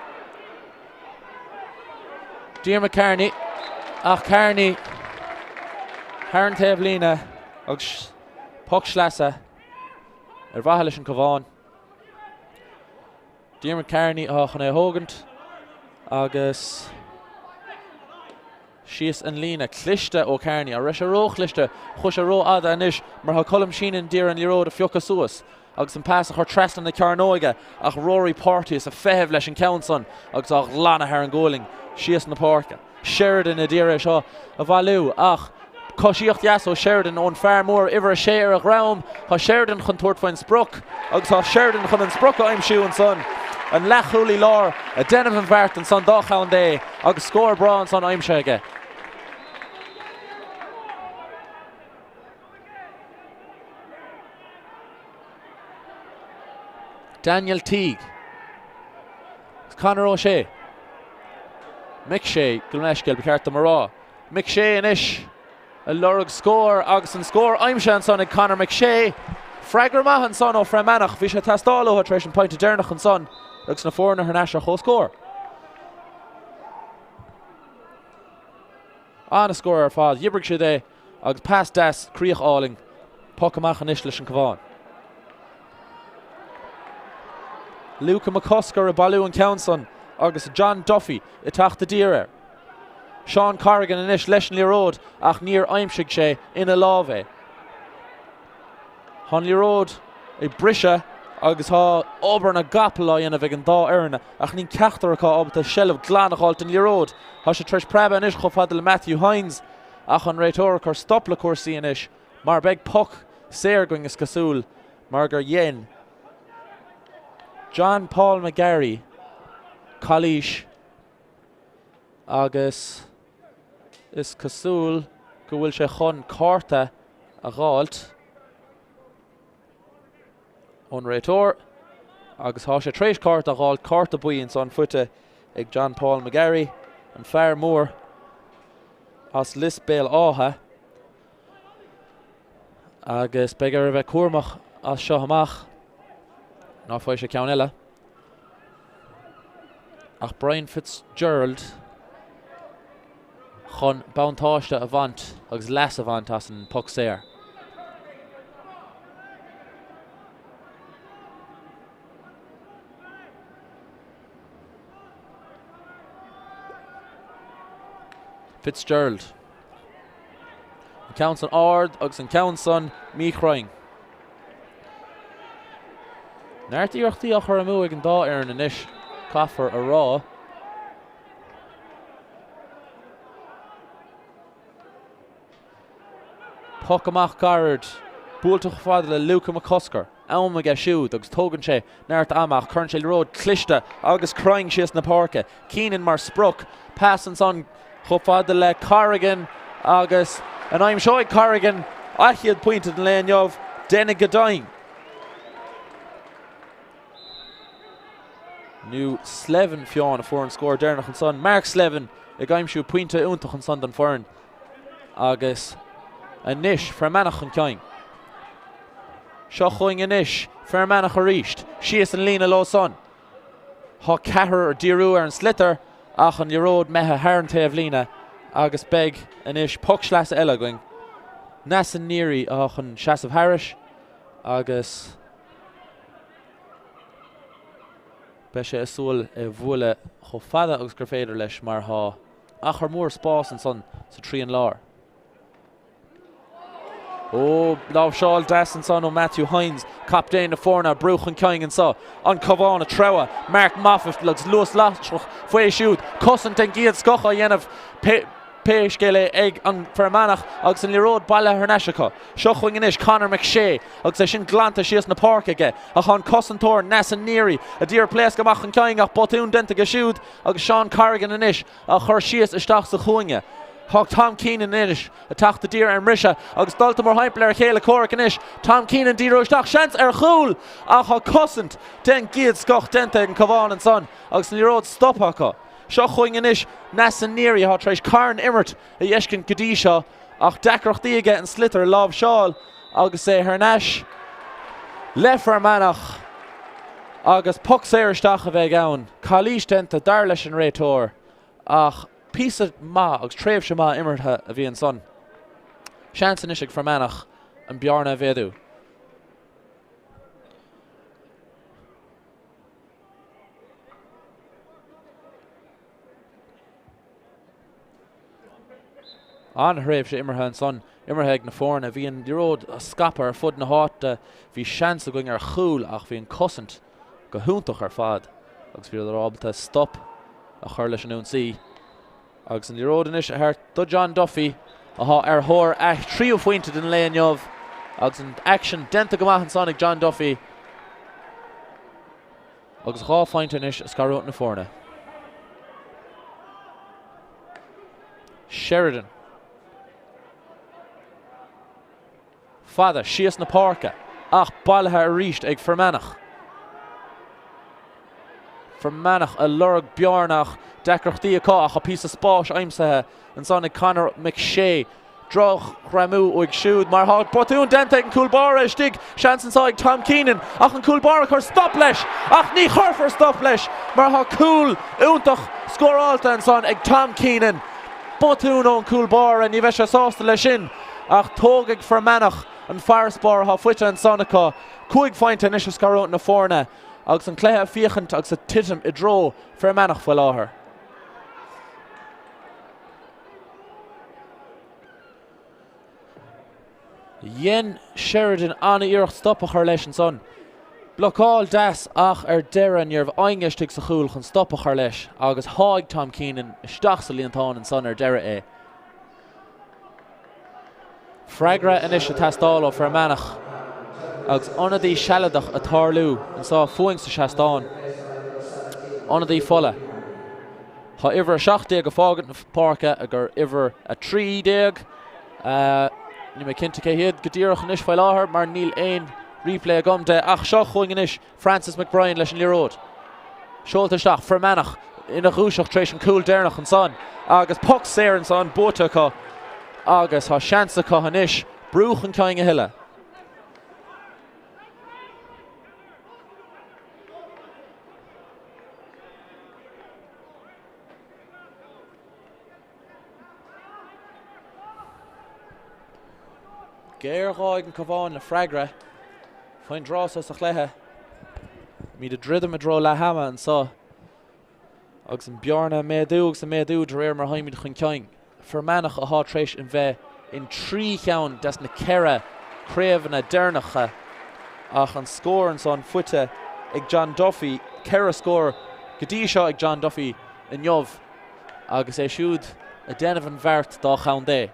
Diarmaid Kearney ach Kearney Haran taobh lína agus puck slasa ar bhaithe leis an Cabhán. Diarmaid Kearney chun é thógant agus síos an lína cliste ó Kearney a reis a ró cliste chus a ró ada inis mar tha colm sínan dír an Líród a fiocha suas agus an pass a chur trestan na Cearnóige ach Rory Partius a feitheamh leis an ceann agus ach lána ar an ggóling síos na Páirc. Sheridan a díire seo a bhailú ach cosíocht deas ó Sheridan ón fear mór iver a sé ar a ghraim tá Sheridan chun tuairt faoin spruc agus tá Sheridan chun an spruc aimsiú an son. An lechúlaí lár a denmh an bhart an son dá chaun dé agus scór bra an son aimse aige. Daniel Teague Conor O'Shea Mick Shea Gulneshgil becarta mará Mick Shea inis a lorug scór agus an scór aimse an son ag Conor McShea Fragger maith an son ó Manach bhí sé tastáil ó treis an point a déirnach an son agus na fórna thna se chó scór. An a scór ar fád dhibrig sé é agus pass das críoch áling puck amach an inis leis an Cabhán. Luca McCusker a ballú an ceann agus John Duffy I teachta díre. Sean Corrigan inis leis an Líród ach níor aimsigh sé ina lábh. Hon Líród I breise agus há obair na gapla ana bheith an dá airne ach ní ceachtar acha ob a sellh glanacháilt an Líród. Tá sé treis preba inis cho fada le Matthew Hines ach an réitor chur stop le cuasaí inis mar beag puck séir going is cosúil mar gur dhéan. John Paul McGarry Cluiche agus is cosúil go bhfuil sé chun cárta a gháilt ón réitor agus há sé tréis cárta a gháilt cárta buíonn son fute ag John Paul McGarry an fear mór as lis béal átha agus begar a bheith Cormac as seo amach ná foioi sé ceann eile ach Brian Fitzgerald chun bountáiste a bhaint agus leas a bhaint as an puck séir. Fitzgerald an ceann son Ard agus an ceann son Meaghar. Náirtíochtaí a chur amú ag an dá ar an inis caafar a rá. Puck amach Garrard búltach fada le Luca McCusker am a ge siúd agus tógann sé náirt amach chun sé Líród cliste agus crying síos na Páirc. Keenan mar spruc pass an son cho fada le Corrigan agus an aim seo ag Corrigan achiad pointed an léon jobh déna godain. New Slevin Fionn a foreign score Dernach and son. Mark Slevin a gaimsú puinte úntach an son den foreign. Agus a nish for Manach and Coin. Shochoing a nish for Manach a reached. Shees and Lena low son. Ha Cahar or Diru and Slitter. Ach an Yerod Meha Harante of Lena. Agus beg a nish Pokshlas Ella going. Nasan Neri ach an Shas of Harish. Agus Beshe Asul e Vule Hofada agus Grafeder lesh mar ha. Ach ar mór spás and son sa trí an lár. Oh, Law Shawl Das and son o Matthew Hines. Captain the Forna, Bruch and Coing and so. On Cabhán a Trewa. Mark Moffat lugs Lewis Lachtrach. Fwe shoot. Cousin ten Giad Skocha yen of Páirc gele egg on for Manach. Agus in Lirod Bala Hernashaka. Shochwing inish Conor McShay. Agus a shin glanta shees na Páirc again. A hon Cousin Tor Nasan Neary. A dear place gamach and Coing ach Botún denta gashood. Agus Sean Corrigan inish. A chur shees a stach sa chuinge. Hog Tom Keenan inish, attack the deer and Risha, Agus Daltamore Hypler, Kayla Corrick inish, Tom Keenan, Dero Stach, Shance Erchul, Aha Cossant, Den Giad Skoch, Dente and Cabhán and son, Agus Lirod Stop Haka, Shochoing inish, Nasan Neary, Ha Trish, Karn Immert, a Yeshkin Kadisha, Ach Dakrach Diega and Slitter, Love Shawl, Agus Hernash, Lefer Manach, Agus Puck Sayer Stach of Egaun, Kalish Dente, Darlish and Raytor, Ach. Piece of ma agus tréimh shema immertha a bhí an son. Seans inishig for Manach and Bjarna Vedu. An hréimh sé immertha an son. Immerheag na fórna bhí an road a scapar fud na hát bhí seans a going ar chúl ach bhí an cosint go húntach ar fad. Agus bhí ar ábalta stop a chur leis an ún sí. Agus in the road inish a hart do John Duffy ar hor ach trio pointed in Leonov. Agus in action denta gamach and Sonic John Duffy. Agus há find inish a scarot na forna. Sheridan. Father Sheas na Páirc ach balha reached ag for Manach. For Manach a lurg Bjarnach Dekrach Diaka a piece of spáis aimsathe and Sonic Conor McShay Droch Ramu oig shoot mar há Botún Dente and Coolbara stig Shanson side Tom Keenan ach an Coolbara chur stop leis ach ní chur for stop leis mar há cool úntach score alta and son ag Tom Keenan Botún on Coolbara ní bheith sé sásta leis sin ach tógig for Manach an Farspar há fuite an Sonica cuaig fáinte inis a scarot na fórna agus an cléthe fiachant agus a titim I dro for Manach fuil láthair. Yen Sheridan an iarch stop a chur leis an son. Blocáil das ach deireadh níorbh aingeistigh sa chúl chun stop a chur leis agus háig Tom Keenan isteach sa líontán an son deireadh é. Fragra inis a tastáil for Manach agus onadí sealadach a tarlú an sá fuing sa seastáin. Onadí fola. Tá iver a 7 go fágant na Páirc agur iver a 3 déag. Ní mé cinnte cé hiad go dtíreach inis fáil láthair mar níl éon replay a gomde ach seo chuing inis Francis McBrien leis an Lirod. Seoltaisteach for Manach ina chúiseach tréis an cool Dernach an son agus Puck Sayer an son bótacha agus há seansacha inis brúch an Coing a hiile. Géirgháig an Cabhán le Fragra Fáin drás as a chléthe Mí de dridum a dro le hama an sá agus an Bjarna méadú agus a méadú dre mar haimid chun Coing for Manach a há tréis in bheith in 3 cheann des na cera craobh na Dernacha ach an scór an son fuite ag John Duffy cera scór godí seo ag John Duffy in Jobh agus é siúd a denmh an bheirt dá chaun dé.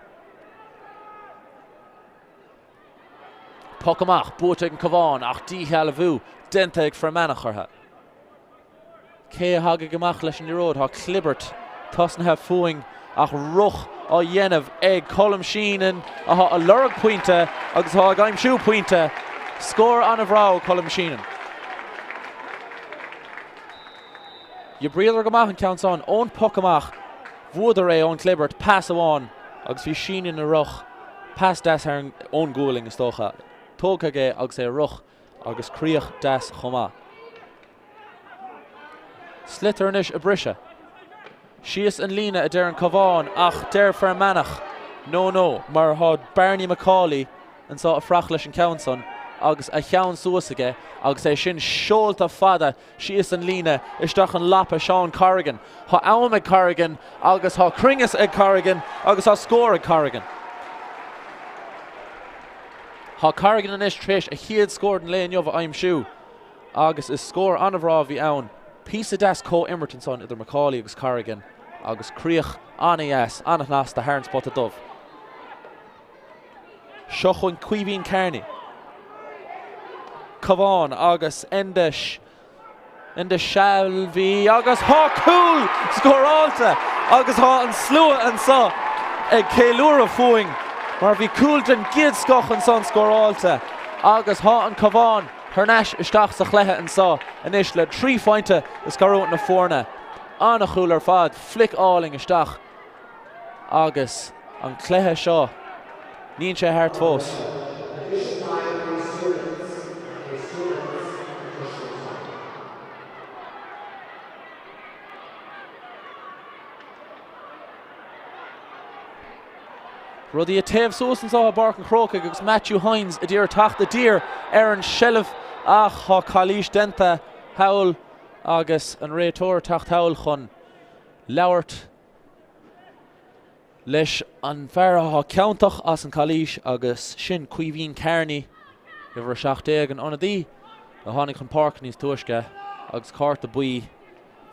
Pocanach, bóta an Cabhán ach díthe a bhú denta ag for Manach ortha. Cé haga gamach leis an Lirod há clibbert tasnathe fuing ach ruch á dhéanamh ag Colm Sheehan a há a lurg pointe agus há gaimsú pointe scór an a bhrá Colm Sheehan. You breather go and counts on own Pocanach Vuder on Clibbert pass on agus fi sheen in a roch pass das her own goaling stocha Tócaige agus é roch agus Chrocaigh das choma Slitternish a breise Sias and Lena a Darren Cabhán ach der for Manach no mar had Barney McCauley and saw a frachlish and Counson agus a cheann suasige agus é sin seolta fada Sias and Lena isteach an lapa Sean Corrigan ha Alma Corrigan agus ha Cringus ag Corrigan agus ha score ag Corrigan ha Corrigan and ish trish a hiad scored in Lane Yova I'm shoe agus is score an of Ravi Own Piece of das co Emerton son either McCauley agus Corrigan agus Chrocaigh Anayas Anachnas the Herns pot a dove Shochun Cuivine Kearney Cabhán agus Endish Shalvi agus ha cool score alta agus ha an slua and saw ag Ceilura fuing mar vi cool den gid scoch and son score alta agus ha an Cabhán Hernash isteach sa chléthe and saw inis le 3 fointe is garrot na forna Anna chuúlar fad flick alling isteach agus an chléthe seo nín sé hart fós Ruddy a taobh suas an saw a Páirc and Chrocaigh agus Matthew Hines a dear tacht a dear Aaron Shelliff ach ha Cluiche denta Howl agus an réitor tacht Howl chun Lauert leis an fearra ha countach as an Cluiche agus sin Cuivine Kearney iver 16 an anadí a hánig chun Páirc níos tuaisce agus carta buí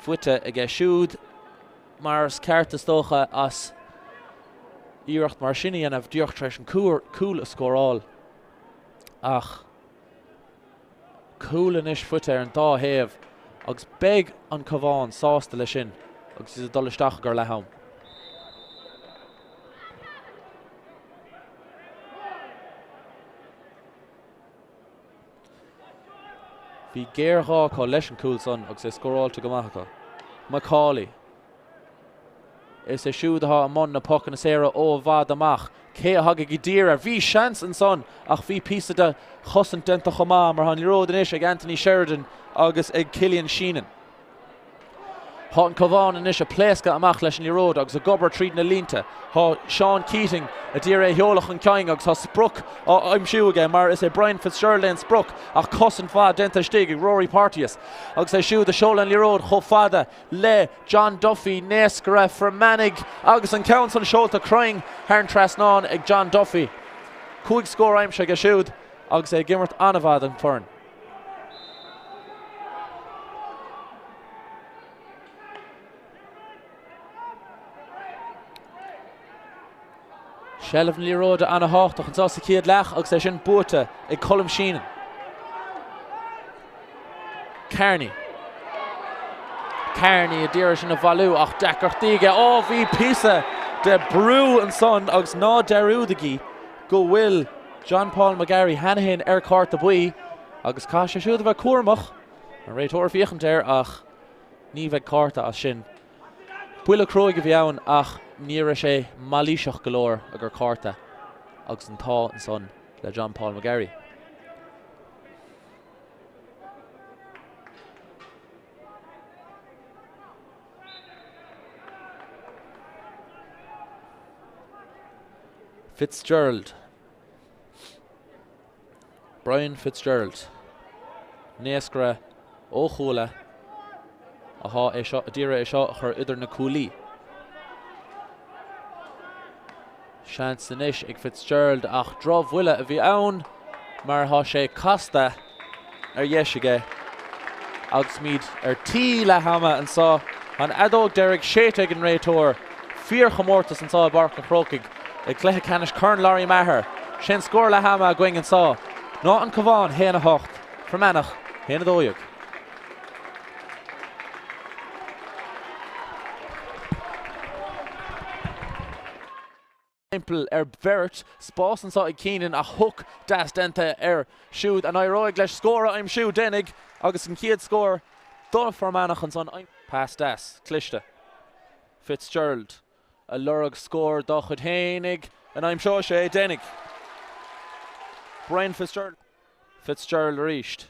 fuite ag siúd mars carta stocha as Iirecht mar sinna an bh diocht treis an cool a scoráil ach cool inis fuite ar an dá héamh agus beg an Cabhán sásta lei sin agus is a dul isteach gur letham. Bhí géarthá có leis an cool son agus é scoráilte go maithacha. McCauley is a siúd ha amon na Pocanna Éirice ó bhd amach cé a thug ag díra bhí seans an son ach bhí písa de chosan denta chomá mar han líród inis ag Anthony Sheridan agus ag Cillian Sheenan. Tá an Cabhán inis a pléasca amach leis an líród agus a gobar tríd na línta. Tá Sean Keating a dír é heolach an ceing agus tá spruc I'm siú aige mar is é Brian Fitzgerald an spruc ach cosan fad denta stig ag Rory Partius agus é siú de seol an líród cho fada le John Duffy Nescara Fermannig agus an count an seolta crying Harn Trasnán ag John Duffy. Cúig scór aimse go siúd agus é gimmert anavad an fern. Shelf na líróda anna háach an sása céad leach agus é sin buata ag Colm Sheenan. Kearney a dír sin a bhalú ach decartíige ó bhí písa de brú an son agus ná deirúdaí go bhfuil John Paul McGarry hanahin ar cart a buí agus cá sé siúd bheith Cormac an réitor fiochan déir ach ní bheith carta as sin. Buile Cróig a bhí ann ach níra sé malíseach golóir a gur carta agus an tá an son le John Paul McGarry. Fitzgerald Brian Fitzgerald Nescara ó chúla a díra é seo chur idir na cúlaí. Seans inis ag Fitzgerald ach drómhhuile a bhí ann mar há sé casta ar dhéisige agus míad ar tí le hama an sá an adóg Derek séite an réitor fíor chomórtas an sá Páirc and Chrocaigh ag Cluiche Ceannais Lory Meaghar sin scór le hama a going an sá ná an Cabhán héana hocht for Manach héana dóiag. Simple Bert spás an sá ag cínan a hook das denta siúd an airóig leis scóra I'm siúd denig agus an ciad scór dóna for Manach an son Pass das, Cluiche. Fitzgerald. A Lurg score, Dochid Heinig, and I'm sure she Denig. Brian Fitzgerald. Fitzgerald reached.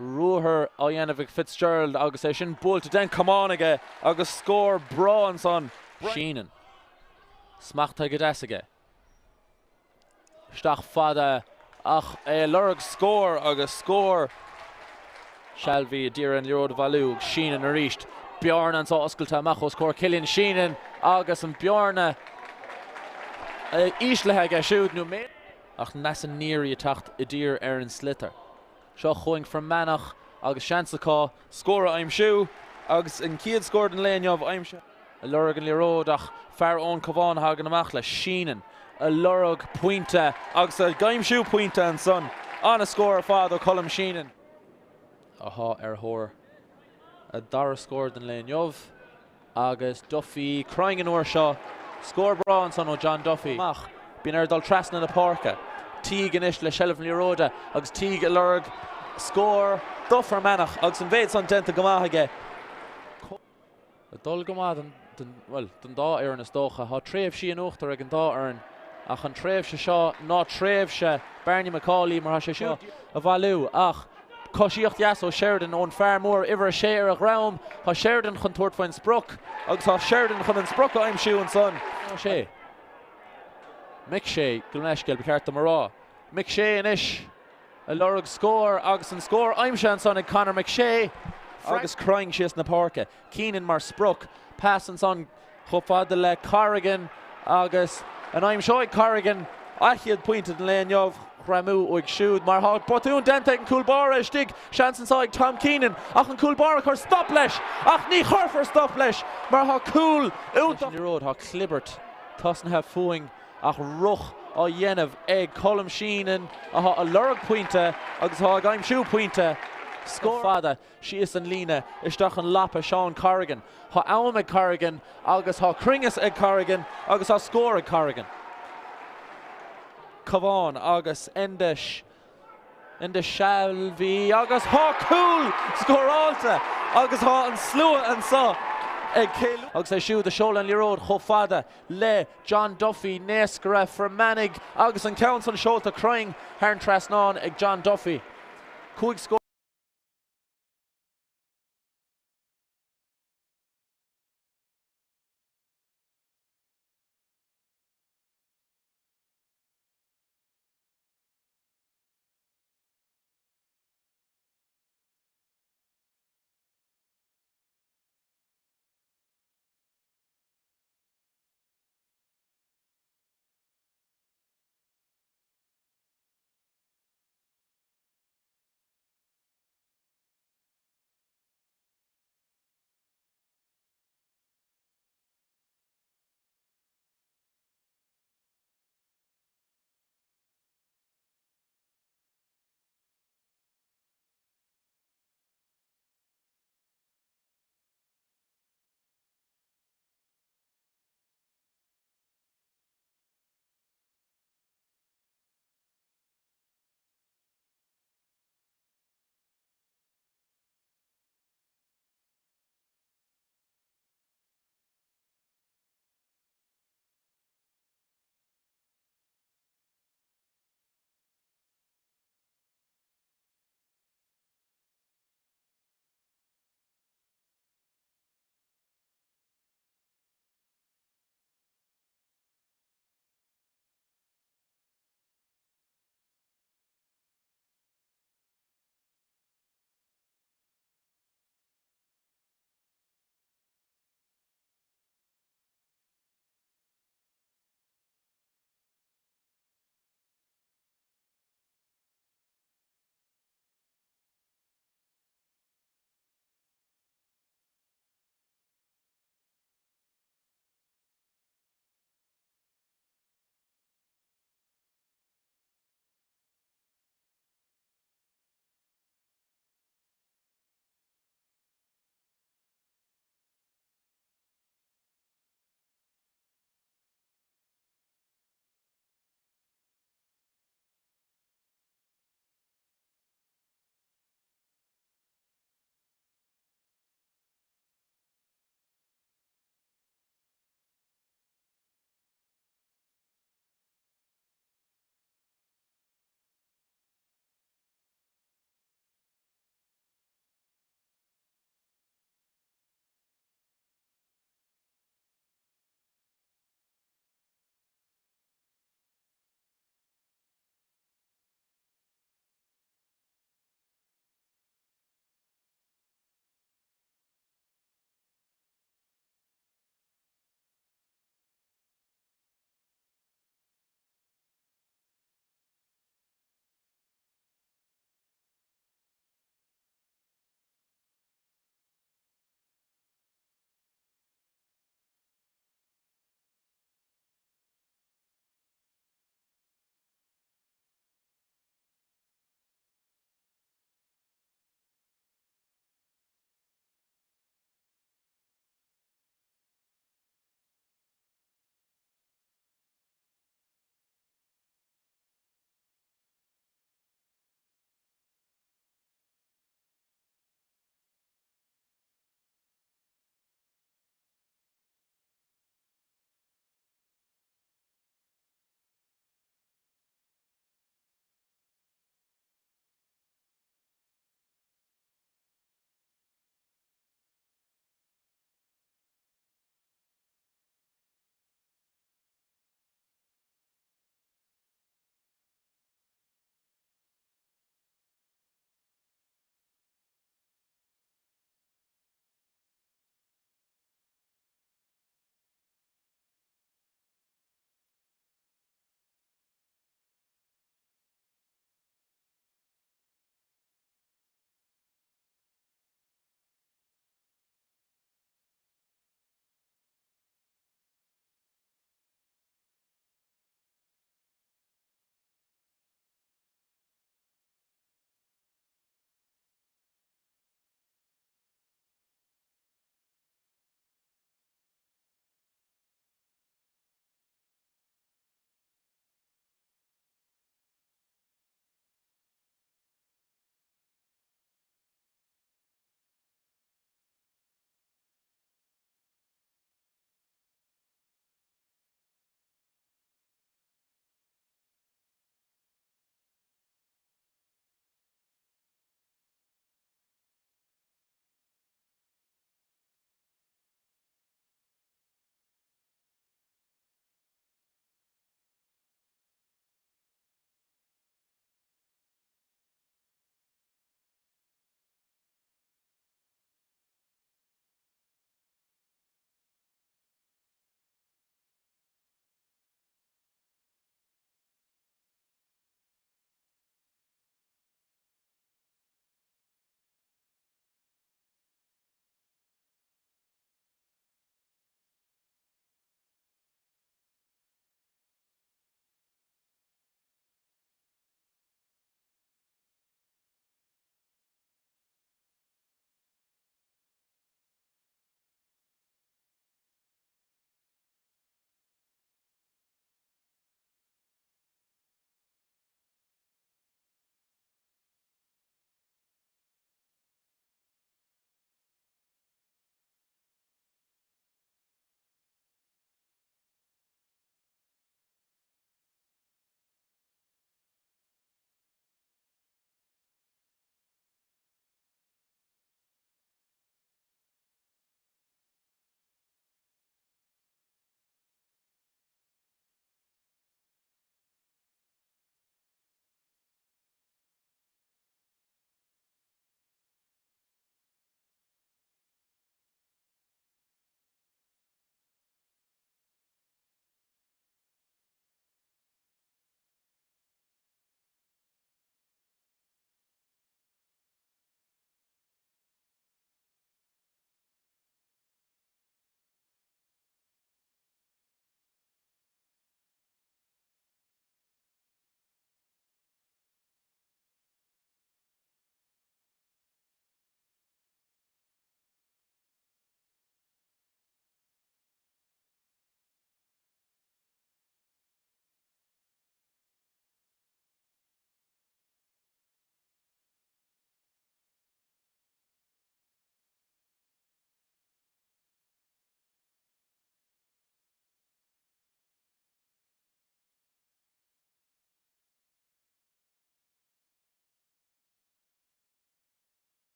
Ruher Ionad Fitzgerald, August Shin Bull to Den, come on again. August score, Bronson. Sheenan. Smachta Gadasige. Stach Fada. Ach, a Lurg score, August score. Shalvi, Diran, Liro de Valug, Sheenan reached. Bjorn and so Osculta Machos score, Killian Sheenan, August and Bjorn. Ishlehag shoot nu mate. Ach Nasan Neary tacht Idir Aaron Slitter. Shaw going from Manach, August Shansaka, score I'm shoe, August and Kiad scored in lane of I'm shoe. A Lurgan Liro, Ach Far on Cabhán Hagan Machla, Sheenan, a Lurg Pointa, August a Gaim shoe Pointa and son. On a score, father Colum Sheenan. Aha, Erhor. A Dara scored in lane Yov. August Duffy crying in Orshaw. Score Bronson o John Duffy. Mach. Been Erdal Trasna in the Páirc. Teague in Ishle Shelf Liroda. August Teague Lurg. Score. Duffer Manach. August invades on Denta Gamahage. A Dul Gamad well, den da Aaron is docha. Ha Trev she and Uchter again da Aaron. Ach an Trev she shaw. Not Trev she. Barney McCauley Marasha shaw. A Valu. Ach. Cosíocht Yasso Sheridan on far more ever share of realm. Ha Sheridan chun toward fin Spruck. Agus ha Sheridan chun in Spruck I'm shoe and son. Shea. McShay, Gilnesh Gil Bicarta Mara. McShay and Ish. A Lurg score, August score. I'm Shan son and Connor McShay. August crying she's in the Páirc. Keenan Mar Spruck. Passing son Hofadele Corrigan. August. And I'm showing Corrigan. He had pointed in lane Yov. Ramu oig shoot mar hot Botún Denta and Coolbara stig Shanson side Tom Keenan ach an Coolbara cor stop lesh ach ní chorfer stop lesh mar ha cool out the road ha clibbert Tosn have fooing ach ruch o Yenev egg Colum Sheenan a Lurg pointe agus ha gaim shoe pointe score fada she is an Lena istach an Lapa Sean Corrigan ha Alma Corrigan agus ha Kringus ag Corrigan agus ha score ag Corrigan. Cabhán agus Endish Shalvi agus ha cool score alta agus ha an slua and saw ag Kill agus I shoot the shoulder and Lirod Hofada le John Duffy Neskra for Manig agus an council shoulder crying Harn Trasnan ag John Duffy quick score.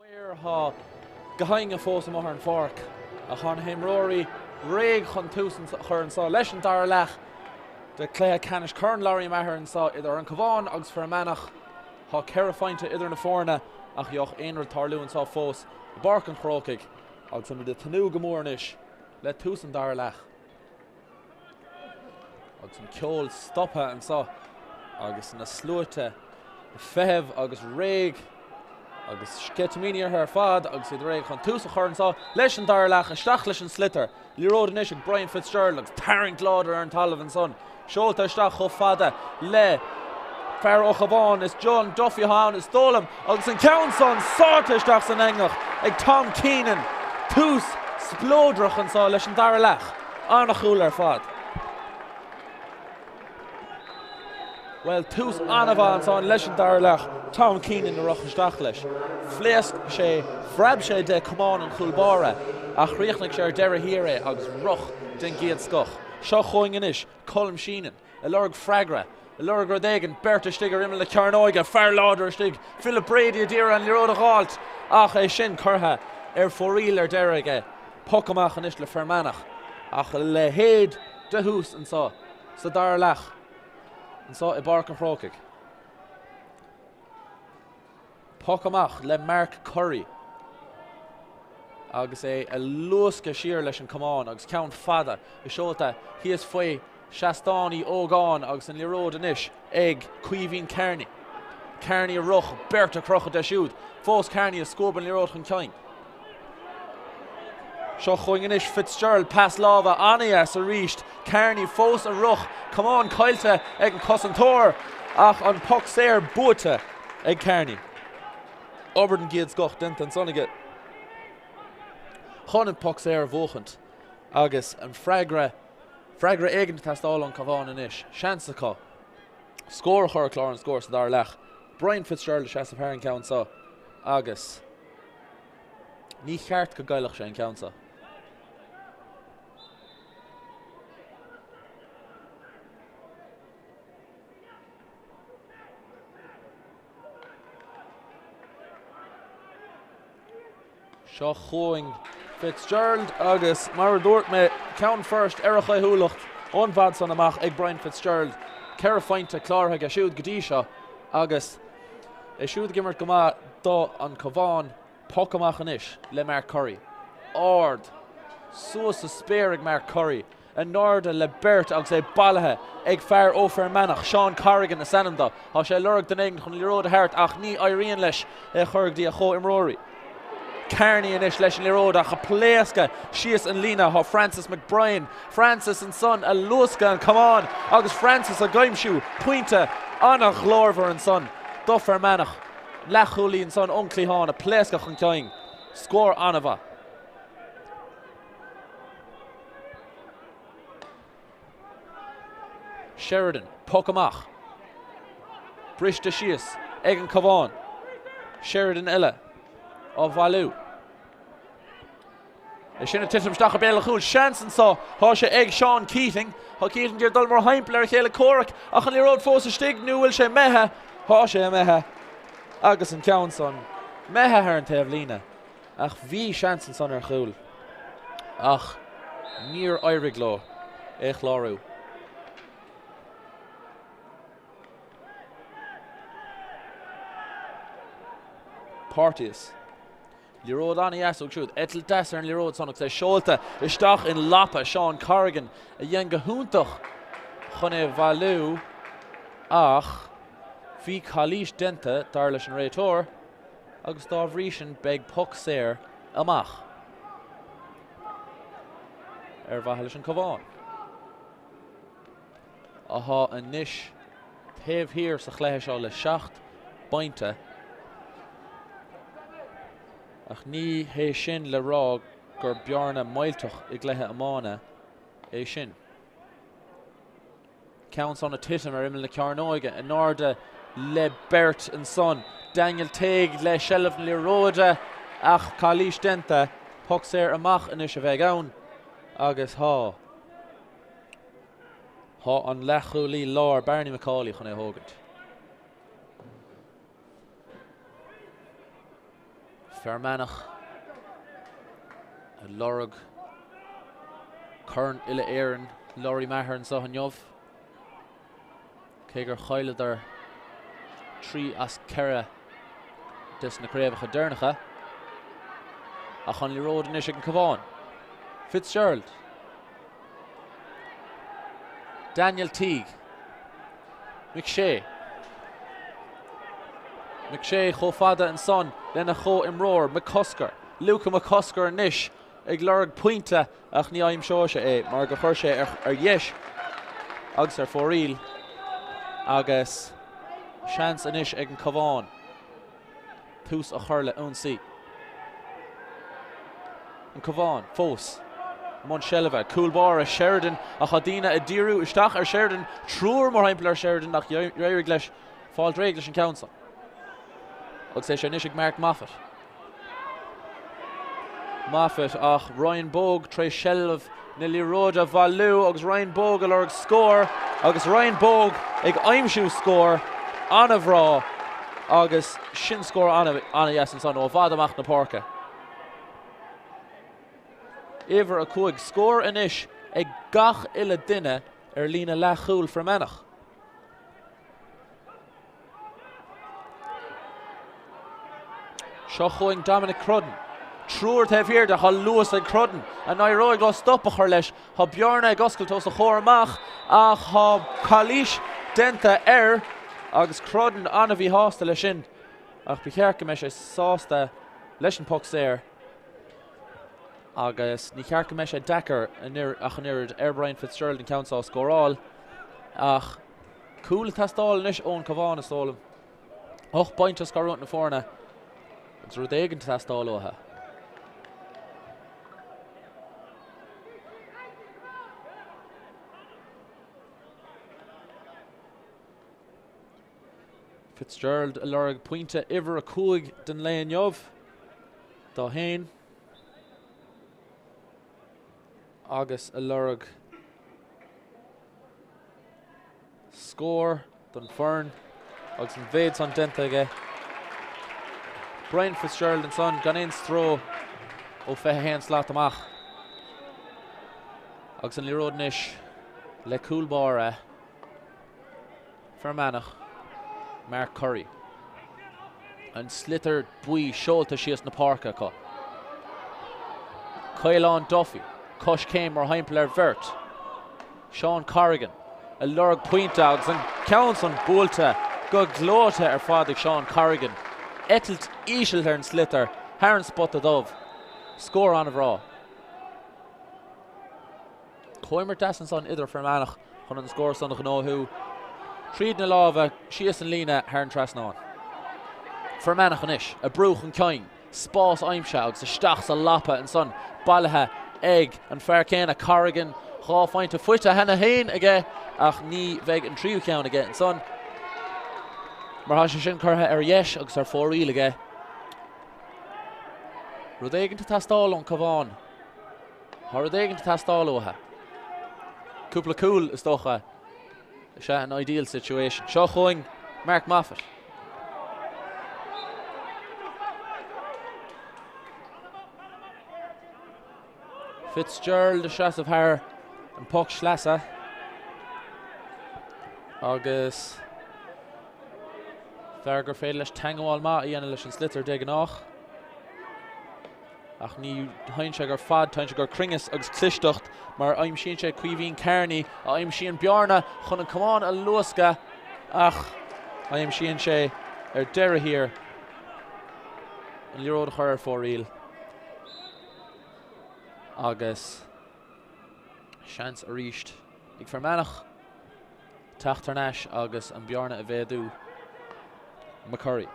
Where ha Gahain a fós am an Páirc a chun Ceannais Lory réig chun tús an chur an sá leis an dar lech de Cluiche Ceannais Lory Meaghar an sá idir an Cabhán agus for Manach ha ceir feinte idir na fórna ach joch éonrad tarlú an sá fós Páirc an Chrocaigh agus an de tanú gomórnis le tús an dar lech agus an ceol stoppa an sá agus na slúite feheh agus réig agus sketamíní ar fad agus iad réig chun tús a chur an sá leis an dar lech isteach leis an slitter líród inis ag Brian Fitzgerald agus tarrant láidir ar an talamh an son seolta isteach cho fada le fear ó Cabhán is John Duffy Hán is dólam agus an ceann son sáta isteach san engach ag Tom Keenan tús splódrach an sá leis an dar lech anna chúl ar fad. Well, tús anna an leis an dar lech Tom Keenan na roch isteach leis phléasc sé freib sé de Cabhán an chúlbára ach riachnig sé ar deire hire agus roch den géad scoch seo choing inis Colm Sheehan a lorg fragra a lorg rodégan Berta Stigger imime le Cearnoige fear láidir stig Philip Brady a dtír an líród a gáilt ach é sin curtha ar fóríl ar deirige Pocanach inis le Manach ach le héad de hús an sá sa dar lech an sá I Páirc an Chrocaigh. Pocanach le Mark Curry agus é a luasca siar leis an Cabhán agus ceann fada I seolta hí is faoi seastánaí ógáin agus an líród inis ag Cuimhín Kearney. Kearney a ruch Berta crocha de siúd fós Kearney a scóban líród chun ceinn. Seo chuing inis Fitzgerald pass láva Anias a ríist Kearney fós a ruch Cabhán caiilte ag an cosantóir ach an puck séir buata ag Kearney. Obair den géad scoch dint an sonnige chun an puck séir bhóchant agus an fragra éigen tastáil an Cabhán inis seansacha scór a chur chlár an scór sa dar lech Brian Fitzgerald se a an ceann sa agus ní cheart go gaiilech sé an ceann sa. Seo choing Fitzgerald agus mar dúirt me ceann first Erich Húlacht ón bhad san amach ag Brian Fitzgerald ceir feinte chlártha go siúd go dtí seo agus é siúd gimmert go maith dó an Cabhán Pocanach inis le Mark Curry. Ord suas a spéir ag Mark Curry an náirde le Bert agus é bailthe ag fear ó Manach Sean Corrigan na sanamda há sé lurg den éigen chun líród a thart ach ní éiríonn leis churgdí a cho imróí. Kearney inis leis an líród ach a pléasca síos an lína há Francis McBrien Francis an son a luasca an Cabhán agus Francis a gaimsiú puinte anna chlórmhar an son do Manach lechúlí an son onclíán a pléasca chun ceinn scór anmha. Sheridan Pocanach Bris de síos ag an Cabhán Sheridan eile ó bhailú. Is sinna titimsteach a béle chúil seansan sá há sé ag Sean Keating há Keating gur dul mar haimpla ar chéile Cormac ach an líród fós a stig nu bhfuil sé methe há sé a methe agus an ceann son methe ar an taobh lína ach bhí seansan son ar chúil ach níor éirigh leo é chlárú. Partius líród Anias ag siúd etil des ar an líród sonach sé seolta isteach in lapa Sean Corrigan a dhéan go húntaach chun é bhailú ach bhí Cluiche denta dar leis an réitóir agus dá bhrísin beag puck séir amach ar bhaithe leis an Cabhán. Atá inis taobh hir sa chléthe seo le 7 bainte ach ní hé sin le rá gur bearna mailteach I gcléthe amána é sin. Ceann son a titim ar imime le Cearnoige an náirde le Bert an son Daniel Teig le Shelf na líróide ach Cluiche denta puck séir amach inis a bheith ann agus há an lechúlí lár Barney McCauley chun é hógant. Manach a Lorg Curn Illa Éireann Lory Meaghar and Sohan Yov Cégur Chailadar Trí as Cera Dis na Craibh Dernacha a Chonley Road in Ishig and Cabhán. Fitzgerald Daniel Teague McShay Chofada and son Lena Cho Imroor McCusker Luca McCusker and Nish ag Lorg Pointe ach ní aim seoise mar go chuir sé yes agus fóríl agus seans inis ag an Cabhán Tús a chur le únsaí an Cabhán fós Mon Shelva Coolbar a Sheridan a Chadina a Diru isteach Sheridan trúr mar heimpel Sheridan nach réir leis fáil dréig leis an council agus sé inis ag Mark Moffat ach Ryan Bogue Trey Shelv Nili Roda Valú agus Ryan Bogue a Lorg score agus Ryan Bogue ag aimsú score anna bhrá agus sin score anna yes san ó bhd amach na Páirce. Iver a cuaig score inis ag gach ille duine lína lechúil for Manach. Seo chuing Dominic Crudden. Trúr tef here de ha Lewis and Crudden and I roig go stop a chur leis ha Bjarna Goscail tos a Cormac ach ha Cluiche denta agus Crudden anna bhí hásta leis sin ach bhí meis é sásta leis an puck séir agus ní cearcha meis é Decker ach an irid Brian Fitzgerald and Council scoráil ach cool tastáil inis ón Cabhán astálam 8 points scoránt na fórna agus rud éigean tastáil ótha. Fitzgerald a Lorg Pointe Iver a cuaig den Léon Yov Dá hain agus a Lorg score Dun Fern agus an bhéad son denta aige Brian Fitzgerald and son gan in throw ó fethe hain slát amach agus an líród nish le Coolbar for Manach Mark Curry and Slither Bui Sholta Shias na Páirce co Caolan Duffy Cush came or Heimpler Vert Sean Corrigan a Lorg Pointe agus an Council Bulta go glóta father Sean Corrigan Etelt Ishel an Slither Haran spotted of score on a bhrá Coimer Dassan son idir for Manach chun an score son know who Tríd na láva Shias and Lena Haran Trasnán for Manach anish a bruch and Coin spás aimse agus a stachs a lapa and son balathe egg and Faircéna Corrigan Chá fáint a fuite hena hain aige ach ní bheith an tríú ceann aige and son mar há sé sin curtha yes agus fóríl aige rud éigean tastáil ón Cabhán Tá rud éigean tastáil ótha cúpla cool is dócha sé an ideal situation seo chuing Mark Moffat Fitzgerald a shas of her and puck slasa agus Fergur féidir leis tangáil ma íana leis an Slither de gnách ach ní hainse gur fad tainse gur cringas agus clisteacht mar aim sin sé cuihín Kearney a aim sin Bjarna chun an Cabhán a luasca ach aim sin sé deire here an líród chur fóríl agus seans a ríist ag for Manach Tráchtaireacht agus an Bjarna a bhéadú McCurry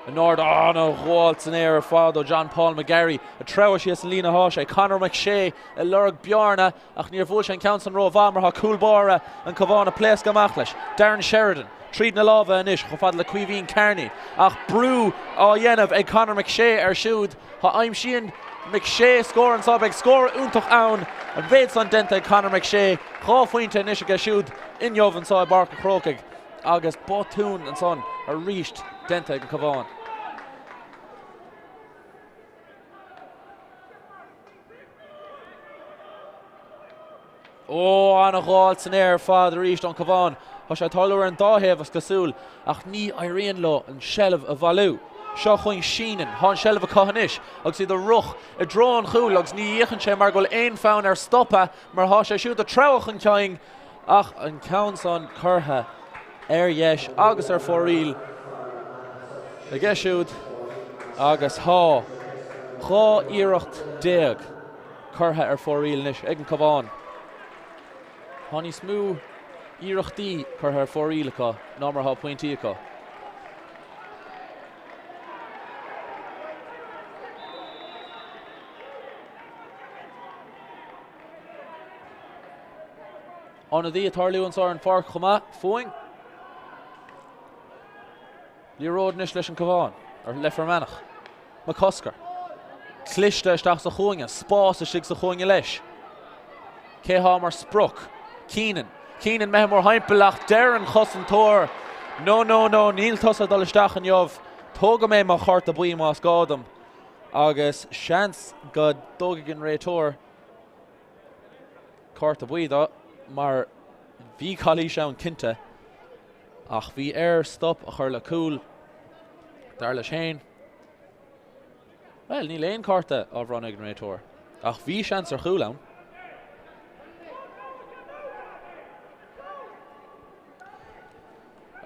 an Nord no Waltz an air fado John Paul McGarry a trewa Shias and Lena Hash Conor McShay a Lurg Bjarna ach near Vulsh and Council Row Vammer ha Coolbar and Cabhán a place gamachlish Darren Sheridan Tríd na láva anish chofad le cuihín Kearney ach brú á dhéanamh ag Conor McShay siúd ha aim sin McShay score and Sobek score úntach ann an bhéad san denta Conor McShay chá faointe anish a siúd in Yov and Páirc Chrocaigh agus Botún and son a ríist denta ag Cabhán Ó, an a gháil san air fad ríist an Cabhán. Tá sé talúir an dáhéamh as cosúil ach ní éiríonn lo an seileamh a bhalú. Seo chuin sínan, há an seileamh a caihanis agus iad a ruch I drón chúil agus ní dhéchann sé mar goil éon fán ar stoppa mar há sé siúd a trabhach an ceing ach an ceann san curtha ar dheis agus ar fóríl. Le geisiúd agus há Dhá iirecht déag curtha ar fóríl nis ag an Cabhán. Tá ní smú iirechtaí curtha ar fóríl acu ná mar há pointí acu. Anna dí a tarlú an sár an Páirc chumá fóing. Líród nis leis an Cabhán ar lefar Manach. Macoscar. Cluiche isteach sa chuinge, spás a sig sa chuinge leis. Céhá mar spruch. Keenan mehe mór heimpelach Darren chos an tóir. No, níl tosa dal isteach an jobh. Tóga mé má chart a buí más gádam. Agus seans go dógagin réitóir. Cart a buí da, mar bhí chalí se an cinnte. Ach bhí stop a chur le cúl. Dar le séin. Well, ní léon carta á bhrán ag an réitóir. Ach bhí seans ar chúl ann.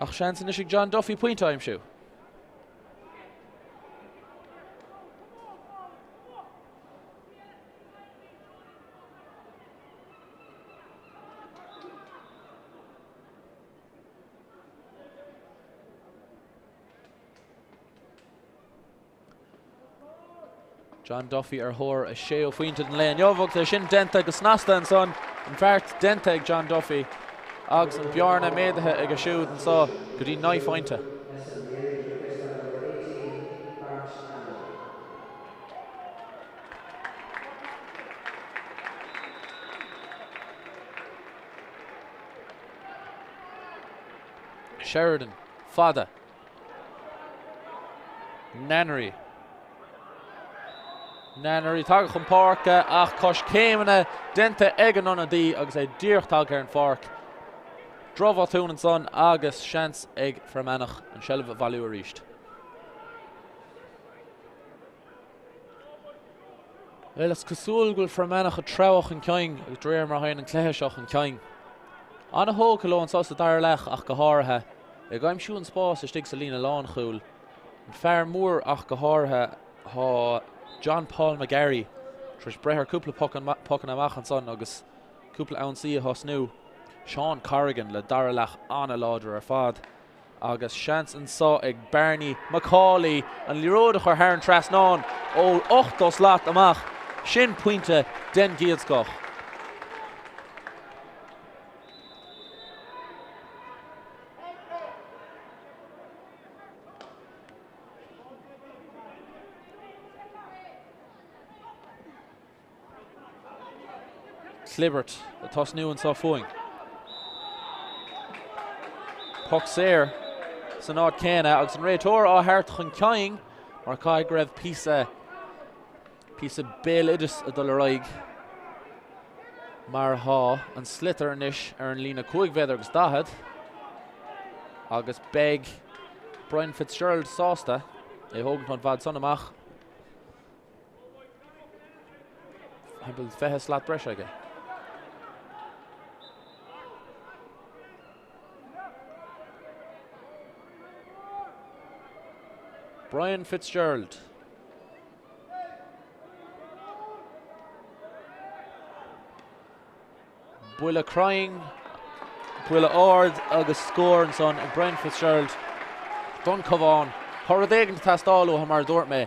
Ach seans is ag John Duffy pointe aimsú. John Duffy ar thóir a sé ó faointe an léon. Jobhach é sin denta agus snasta an son. In fact, denta ag John Duffy. Agus an bearna méadathe ag a siúd an sá go dtí 9 fointe. Sheridan, Fada. Nannery tag chun Páirc ach cos céimena denta ag an anna dí agus é díochtag ar an Páirc. Dromh tún an son agus seans ag Manach an seileamh a bhalú a ríist. Well, is cosúil goil Manach a trabhach an ceing ag dréir mar hain an cléiseach an ceing. Anna hóca lo an sásta dair lech ach go háirithe. Ag aimsú an spás is stig sa lína lán chúil. An fear mór ach go háirithe há John Paul McGarry tris brethir cúpla Pocanna Éirice an son agus cúpla ansaí a hosnú. Sean Corrigan le dara lech anna láidir ar fad. Agus seans an sá ag Barney Macaulay an líróda chur thar an trasnán ó 8 slát amach. Sin pointe den Giadscoch. Slibbert, the toss new and saw fóing. Puck séir san áit céine agus an réitóir á thart chun ceing mar cai go raibh píosa béal idas a dul raig mar há an slitar inis ar an lína 5 bhéad agus 10 agus beg Brian Fitzgerald sásta é thógan an bhd son amach hebal fethe slát breise aige. Brian Fitzgerald. Buile crying, buile ard agus score and son and Brian Fitzgerald. Don Cabhán. Thoradagan tastálu ha mar dúirt mé.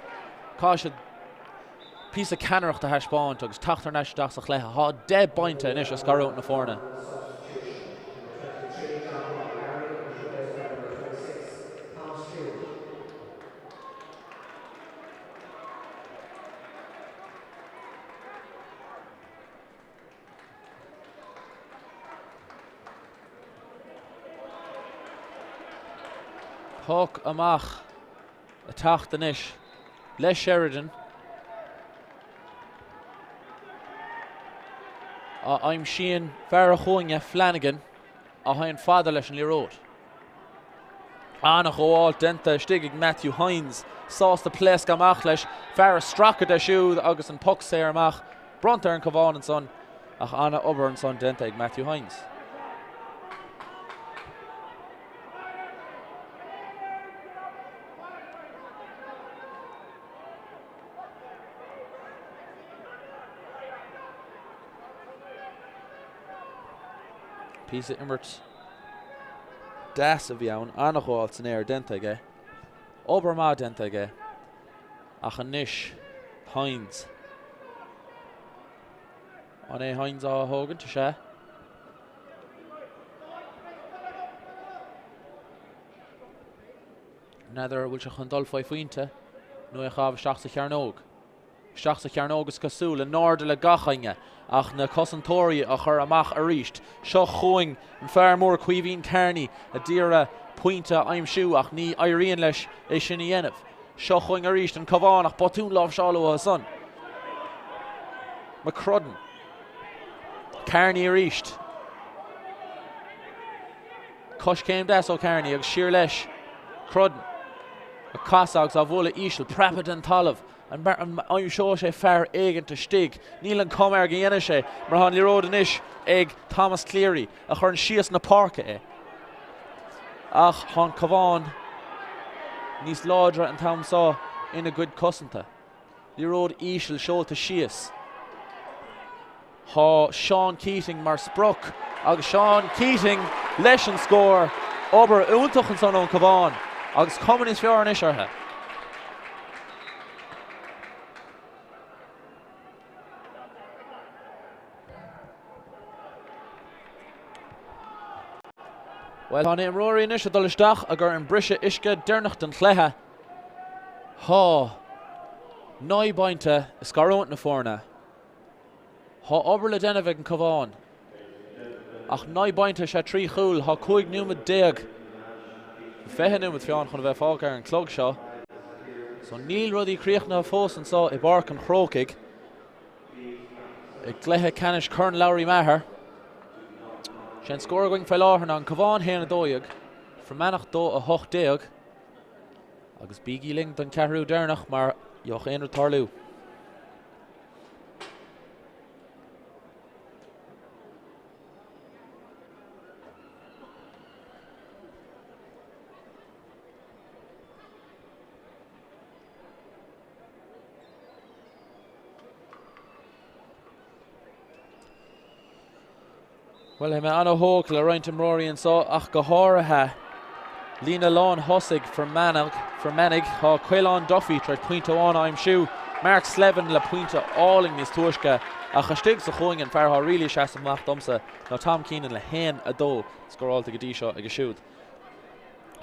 Cá sé piece of canarach a heispáint agus Tráchtaireacht das a chléthe. Há 10 bainte inis a scarút na fórna. Puck amach a tacht inis. Les Sheridan. I'm Sheehan Farah Chuinge Flanagan a hain fada leis an Líród. Anach óáil denta stigig Matthew Hines sás de ples gamach leis Farah Straka de siúd agus an puck sé amach bront an Cabhán an son ach Anna ober an son denta ag Matthew Hines. Písa immert das a bhíann annach óil san éir denta aige. Obair má denta aige. Ach an níis Hines. An é Hines á Hogan tá sé. Neidir bhfuil se chun dul faoi faointe nó a chah seach sa chearnóg. Seach sa chearnóg is cosúil an náirde le gachainge ach na cosantóirí a chur amach a ríist. Seo chuing an fear mór cuihín cairní a díra puinte aimsú ach ní éiríonn leis é sin i dhéanamh. Seo chuing a ríist an Cabhán ach botún lámh seála a son. McCrudden. Cairní a ríist. Cos céim des ó Cairní agus siar leis. Crudden. A casags a bhla ísil prepad an talamh. An I'm seo sé fear éigen ta stig. Níl an comer ghéine sé mar han Líród an isis ag Thomas Cleary a chur an sias na Páirc é. Ach han Cabhán níos ládra an tamsá ina good cosanta. Líród ísil seolta sias. Tá Sean Keating mar spruc agus Sean Keating leis an scór obair últach an son ón Cabhán agus cumann is fear an isis orthe. Well, han éim Rory inis a dul isteach a gur an breise isce dearnacht an chléthe. Tá 9 bainte is scarónt na fórna. Tá obair le déanamh ag an Cabhán. Ach 9 bainte sé 3 chúl, tá 5 nuamad 10. Fethe nuamad fián chun bheith fág ar an clog seo. So níl rudí críochna fós an sá i Páirc an Chrocaigh. I gléthe Ceannais Lory Meaghar. Sin scór going fell áthar an Cabhán héana dóiag for Manach dó a 8 agus bígí ling don ceathrú dearnach mar joch éonar tarlú. Well, I'm anna hóg le rointim Rory an sá ach go háirithe lína lán hosig for Manach há Cuileán Duffy tre puinte an aimsú Mark Slevin le puinte áling níos tuaisce ach a stig sa chuing an feartha rilí se amach domsa ná Tom Keenan le hen a dó scoráilta go dtí seo agus siúd.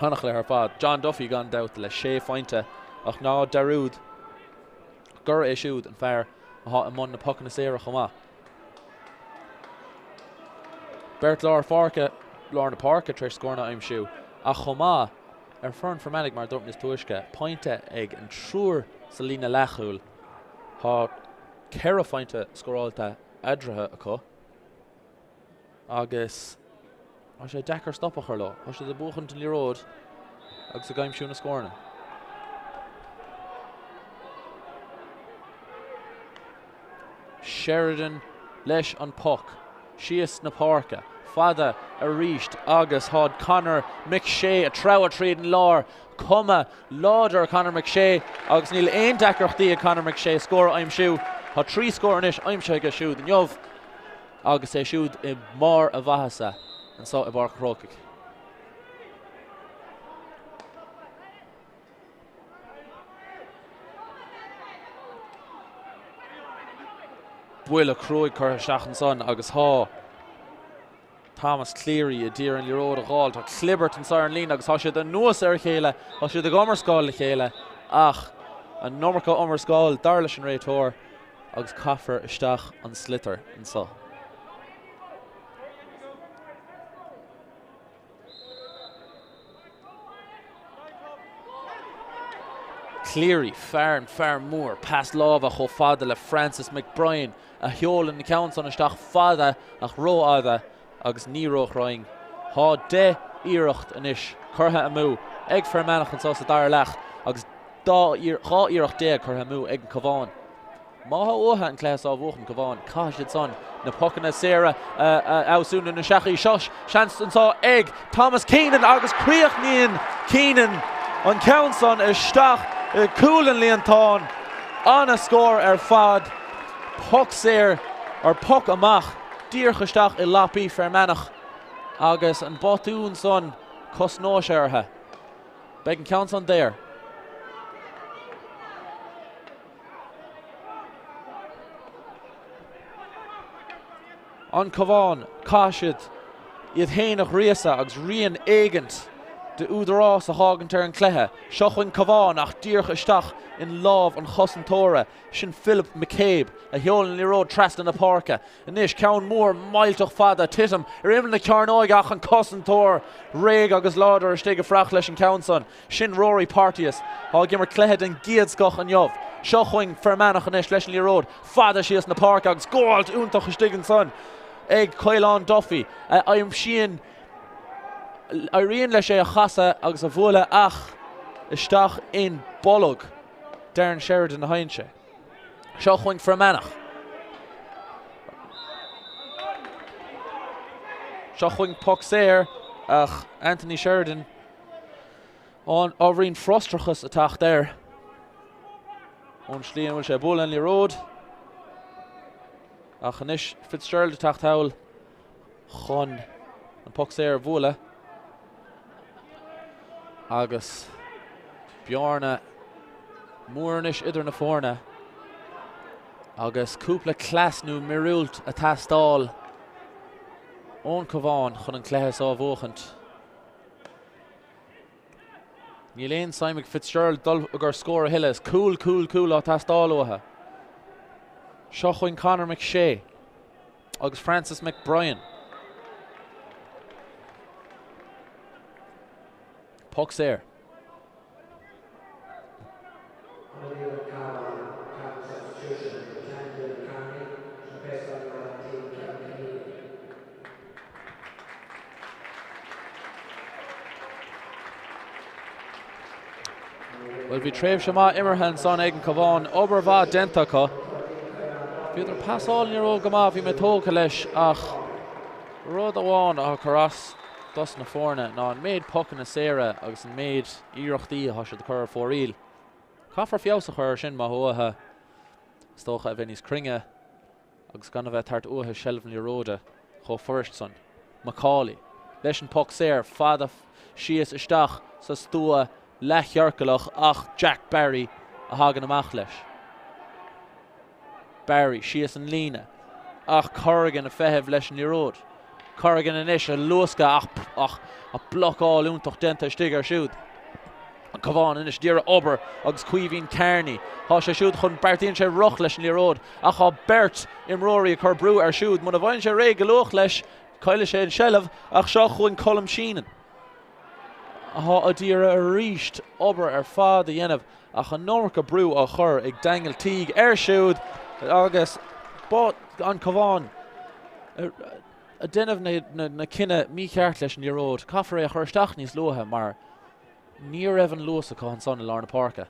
Hannach le ar fad John Duffy gan doubt le 6 fointe ach ná darúd gur é siúd an fear a há imón na Pocanna Éirice chomá. Bert Lár Fárca Lár na Páirc tre scórna aimsú a chomá ar fern for Manach mar dúirt níos tuaisce pointe ag an trúr sa lína lechúil há ceithre fointe scoráilta adrathe acu agus á sé dechar stoppa chuir lá á sé de buchan den Líród agus a gaimsú na scórna. Sheridan leis an puck sias na Páirce fada a ríist agus hád Conor McShea a trá tríd an lár cuma láidir Conor McShea agus níl aon deacrachtaí a Conor McShea scór aimsú há 3 scór inis aimse go siúd an jobh agus é siúd I mór a bhathasa an sá I Páirc Chrocaigh. Buaile Croig chur seach an son agus há Thomas Cleary a dír an Líród a gháil tá clibbert an sair an lín agus há siad an nuas ar chéile há siad a gomer scáil le chéile ach an nómarcha omer scáil dar leis an réitóir agus caithfar isteach an slitter an sa. Cleary, far and far more, past Lava, cho fada le Francis McBrien, a heol in the count on a stach fada, ach ro ada, agus níroch roing. Ha de Iirecht in ish, curha amu, eg fer Manach and sauce dar lach, agus da ha Iirecht de curha amu, eg Cabhán. Maha oha and class of wochen Cabhán, cash it's on. Na Pocanna Éirice outsoon in the shachi shosh, Shanston saw egg, Thomas Keenan, agus Chrocaigh Nían Keenan, on counts on a stach, cool and Leonton, on a score fad, Puck Séir, or Puck Amach, Dír Gestach Lapi fer Manach, agus and Botún son, Cosnosh erha. Begging counts on there. On Cabhán, Cashid, Iad Héanach Riasa, agus Rian Agent, de Údarás a Hagen Turn Clehe, Shochwin Cabhán, ach Dír Gestach in Love and Chossentora, Shin Philip McCabe, a Heolin Lero Traston a Parka, and Nish Cowan Moore, Miltoch Fada, Titum, Riven the Carnoigach and Cossentor, Reg agus Lauder, Stega Frachlesh and Counson, Shin Rory Partius, Hagimmer Clehed and Giedskoch and Yov, Shochwing Fermanach and Nish Leshley Road, Fada Shias in the Park, agus Gold, Untoch Stigan Son. Eg Coilan Duffy, I am Sheehan Irene Leshe a Chassa agus a Vola ach Istach in Bolog Darren Sheridan Heinche Shochwing for Manach Shochwing Puck Séir ach Anthony Sheridan on Irene Frostrachus attack there on Schlian will she Bolanley Road ach Nish Fitzgerald attack towel Chon and Puck Séir Vola agus Bjarna Moornish idir na fórna agus cúpla class nu mirúlt a tastal ón Cabhán chun an cléthas á bhóchant. Níléon Simon Fitzgerald dul agur scór a hillas cool á tastal ótha. Shochwing Conor McShay agus Francis McBrien. Puck Séir. Well, vi treif Shama Immerhan son egen Cabhán oberva dentaka. Viidir pass all in your old gama vi metoka leis ach rud awan a karas dus na fórna ná an méid Pocanna Éirice agus an méid Iirechtaí a hasise de chur fóríl. Caafar fios a chur sin má hótha stocha a bhenis cringe agus gan a bheith tart uathe shelfn Róda cho first son. Macaulay leis an Puck Séir fada sias isteach sa stua lechjarcalach ach Jack Barry a hagan amach leis. Barry sias an lína ach Corrigan a fehef leis an Ród. Corrigan an ish a luasca ach a block all úntoch denta stigar siúd. An Cabhán in ish dira ober agus cuivín Carney. Ha sé siúd chun Bartín sé roch leis an Ród ach ha Bert im Rory a chur brú ar siúd mun a bhain sé ré galoch leis coile sé an shelf ach seo chuin colm Sheehan. Ha a dira a ríist ober ar fád a dhéanamh ach an norca brú a chur ag dangel tíg ar siúd agus bot an Cabhán a denmh na cinenne mícheart leis an Ród. Caafar é a chur isteach níos luatha mar ní raibh an luas acu an son i Lárna Parka.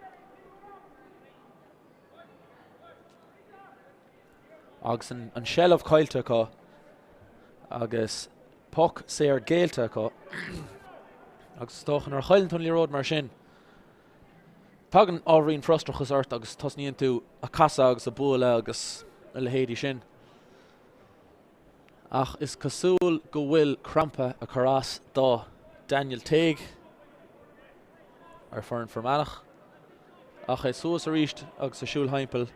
Agus an shelf cailte acu agus Puck Séir géalte acu agus stochan ar chailintún Ród mar sin. Pagan ábhríonn frostrachas ort agus tosníonn tú a casa agus a bula agus a lehéadí sin. Ach is cosúil go bhfuil crampa a chorás dá Daniel Teig ar fearn Manach ach é suas a ríist agus a siúl haimpel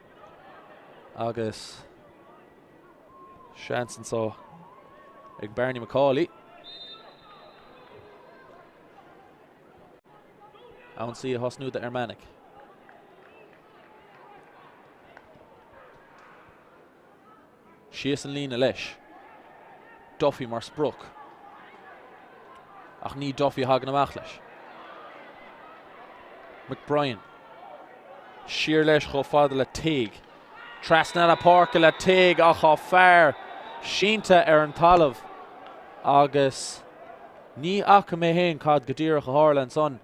agus seansan só ag Barney Macaulay ann si a hosnúda ar Manach. Sias an lína leis Duffy mar spruch ach ní Duffy hagan amach leis. McBrien Siar leis go fada le taig. Trasna na Páirc le taig a cho fearr sínta an talamh agus ní acha mé héin cad go dtíreach a Harlan son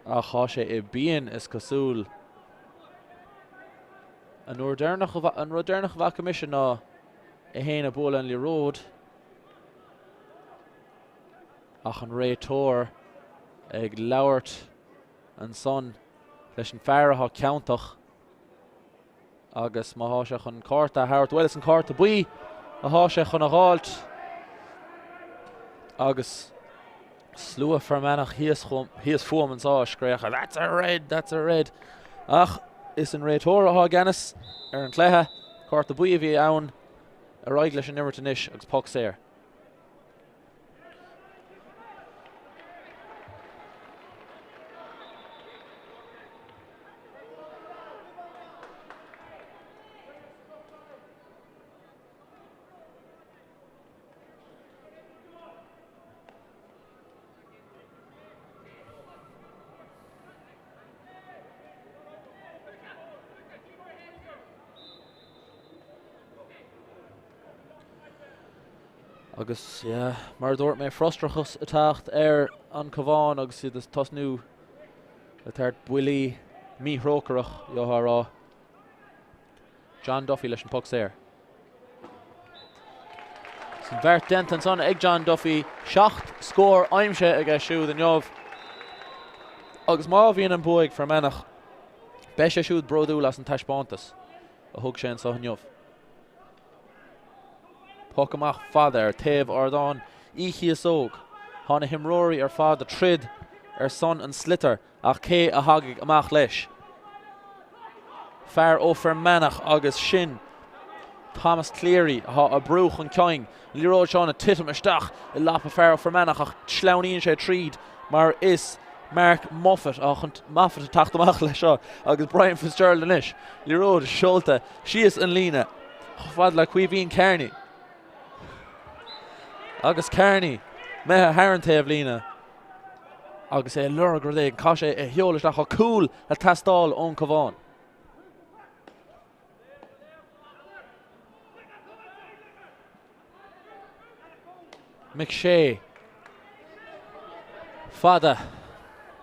a cha sé I bíon is cosúil. An rodernach bha commission ná I héin a bóla an le ród ach an réitóir ag labhairt an son leis an fearracha ceantach agus má há sé chun cárta Howard Wells an cárta buí a há sé chun a gáilt agus slua fermanach híos fuam an sá scréacha that's a red ach is an réitóir a há ganas an cléthe cárta buí a bhí ann a roiig leis an Imerton ish agus Poc séir. Agus, mar dúirt mé frostrachas a tacht an Cabhán agus iad is tosnú a tart builí míthrócarach rá John Duffy leis an Poc séir. San bheirt dent an son ag John Duffy, 7 scór aimse ag siúd an jobh. Agus má bhíon an buig for Manach, be sé siúd brodú las an taispántas a thug sé an sa an jobh. Pocanach fada taobh ardán íchias óg. Tháina himróirí fada trid son an slitter ach cé a hagaigh amach leis. Fear ó Manach agus sin Thomas Cleary a brúch an ceing. Líróid seán a titim isteach I lapa fear ó Manach ach sleaníonn sé tríd mar is Mark Moffat a tacht amach leis seo agus Brian Fitzgerald an ish. Líróid seolta sios an lína fad le cuihín Kearney. Agus Kearney methe Haran taobh lína agus é lura gur dé cá sé I heolalas nach cool a tastáil ón Cabhán. McShay fada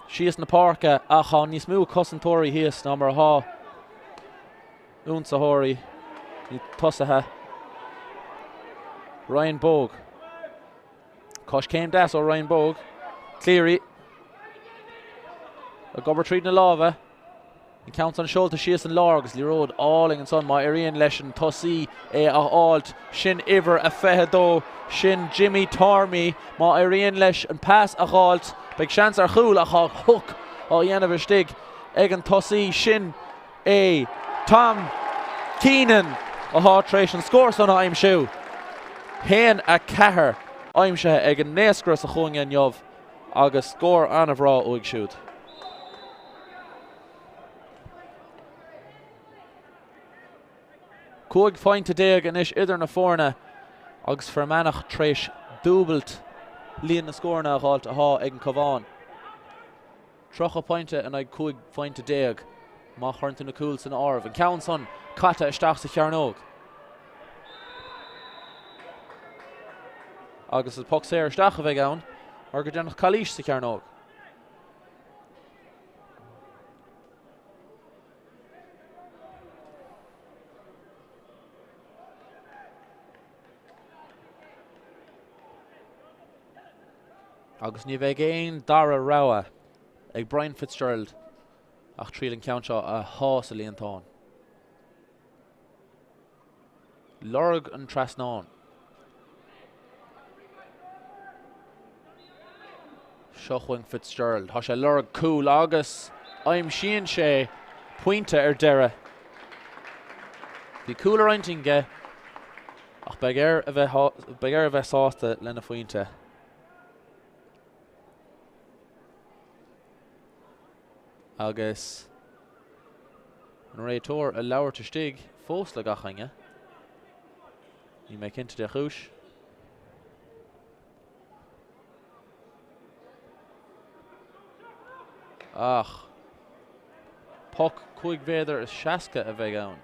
sios na Páirce a cha níos mú cosantóirí híos ná mar há únsathóirí ní tosathe. Ryan Bogue Cosh came das ó Ryan Bogue. Cleary a gobar tríd na lábha an count an seolta sios an lágus líróid áling an son má Iríonn leis an tosaí a áilt sin iver a fethe dó sin Jimmy Tormey má Iríonn leis an pass a gáilt beag seans ar chúl a cha hook á dhéanamh stig ag an tosaí sin é Tom Keenan a hátrééis an scór son aim siú. Héan a cethair aimse ag an néascras a chuing an jobh agus scór anamh rá óig siúd. Cúig fointe déag an ish idir na fórna agus Fermanach tréis dúbalt líon na scórna a gáilt a há ag an Cabhán. Trocha pointe an ag cúig fointe déag má chuirnta na cúil san árbh an ceann son cata isteach sa chearnóg. Agus is Poc séir isteach a bheith ann mar gur déanach Cluiche sa chearnóg. Agus ní bheith géin dara rawa ag Brian Fitzgerald ach tríl an ceann seo a hás a líon táin. Lorg an trasnán. Seochhaing Fitzgerald. Tá sé lorg cool agus aim síonn sé pointe ar deire. Bhí cool ar eintinge ach beag a bheith sásta lena faointe. Agus an réitóir a labhairt stig fós le gachange. Ní mé cinnte de chúis. Ach Puck chuig véidir is seasca a bheith ann.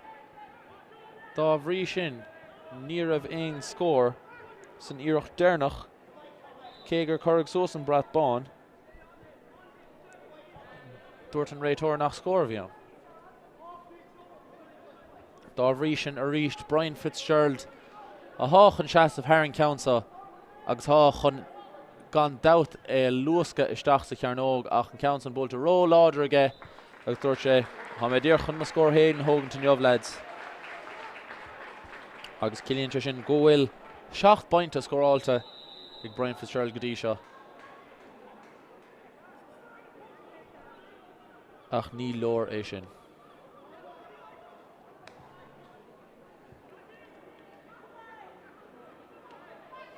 Dá bhrí sin ní raibh aon scór san iirecht déarnach. Cé gur chuirg sos an brat bán. Dúirt an réiteoir nach scór bhí ann. Dá bhrí sin a ríist Brian Fitzgerald a hách an seasamh Haran Council agus há chun gan doubt luasca isteach sa chearnóg ach an Council bult a ró láidir aige agus dúirt sé ha mé dír chun na scór héin hógan tan jobh lads. Agus Cillian sin go bhfuil 7 bainte scóráilta ag Brian Fitzgerald go dtí seo. Ach ní leor é sin.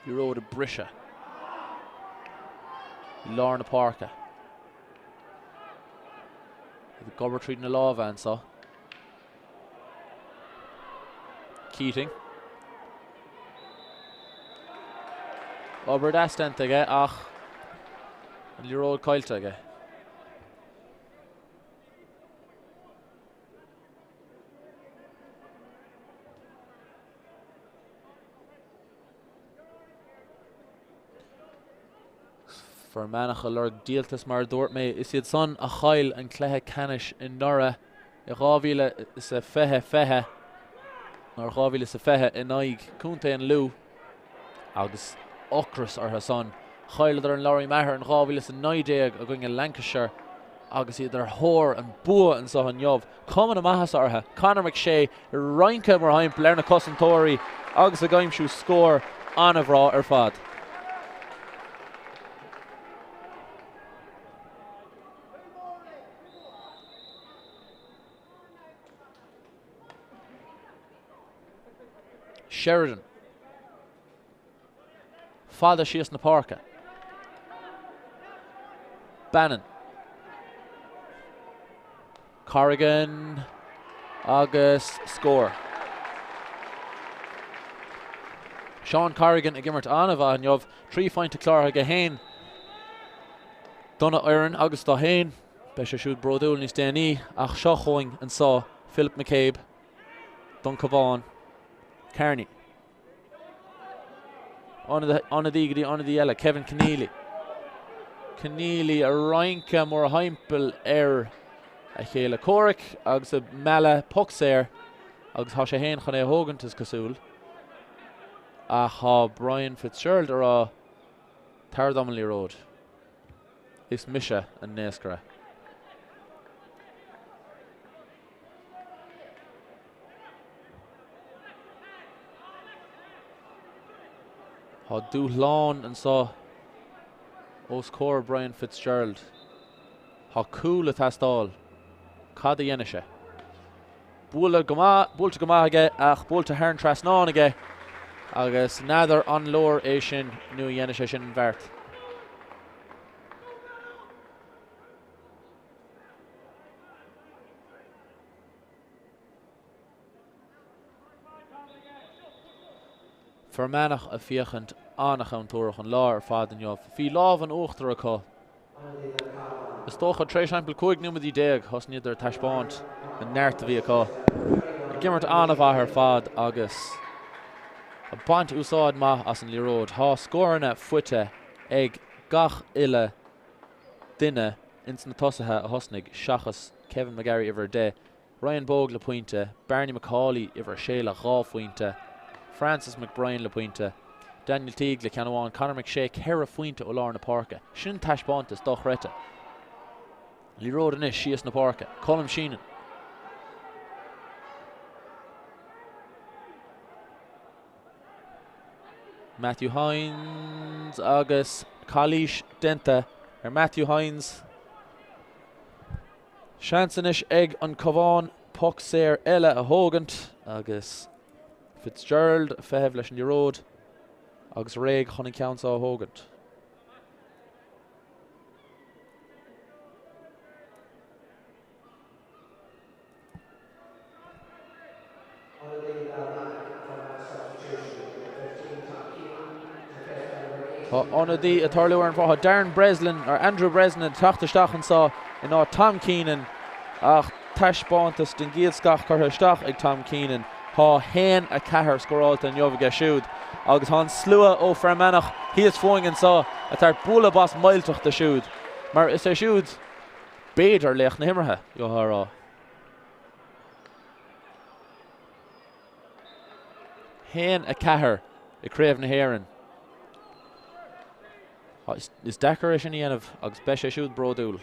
Bhí ród a breise. Lár na Páirce. The gobar tríd na lábhain sa. Keating. Obair dastant aige ach an líród caiilte aige. For Manach a lurg díaltas mar dúirt mé is iad son a chail an cléthe canis in Nora I gábhíle is a fethe nar gábhíle is a fethe in aig cúnta an lú agus ocras ar son chail ar an Lory Meaghar an gábhíle is a 90 a going in Lancashire agus iad ar thór an bua an so an jobh Coman a mahas artha Conor McShay reinke mar haimp learna cosantóirí agus a gaimsú scór an a bhrá ar fad. Sheridan. Fada síos na Páirce. Bannon. Corrigan. Agus score. Sean Corrigan a gimmert anava an jobh 3 fointe clár a hain. Donna Iron agus da hain. Besha siúd brodúil ní stéanaí ach seo choing an sá Philip McCabe. Don Cabhán. Kearney. On the yellow, Kevin Keneally. Keneally a reinke more heimpel a chéile Cormac agus a mela pucks agus ha sé héin chun é hógantas cosúil a ha Brian Fitzgerald ar a Tardamley Road. Is Misha an Nescra. Ha dúlán an sa os cór Brian Fitzgerald. Ha cool a tastal. Cad a dhéine sé. Búlta go maith aige ach búlta Haran Trasnán aige agus nádar an lór é sin nu dhéine sé sin an bheirt. For Manach a fiachant annach an túrach an lár fad an jobh. Fí láv an óchttar acu. Is tócha tréis ampel cúig numadí déag hos nidir taispáint an neart a bhí acu. Gimmert anna bhathar fad agus a bant úsáid maith as an líród. Há scórna fuite ag gach ile duine ins na tosathe a hosnig seachas Kevin McGarry iver de. Ryan Bogue le pointe, Barney McCauley iver Sheila Gá pointe. Francis McBrien le pointe, Daniel Teague le Ceannais, Conor McShay Cera pointe ó lár na Páirce. Sin taispáintas doch rete. Líród inis síos na Páirce. Colm Sheenan. Matthew Hines agus Cluiche Denta Matthew Hines. Seansanis ag an Cabhán puck séir eile a hógant agus Fitzgerald fehef leis an líród agus réig chonig ceann á hógant. Onadí a tarliú ar an fáth Darren Breslin or Andrew Breslin Tráchtaireacht sá in á Tom Keenan ach taisbántas den giadscach curthaisteach ag Tom Keenan. Há hen a cahar scoráilta an jobh siúd. Agus há slua ó fra Manach hí is fóing an sá a tar bula bas mailteach de siúd. Mar is siúd béidir leach na himmerthe jo rá. Hen a cahar I craobh na héireann. Is decoration dhéanamh agus be sé siúd brodúil.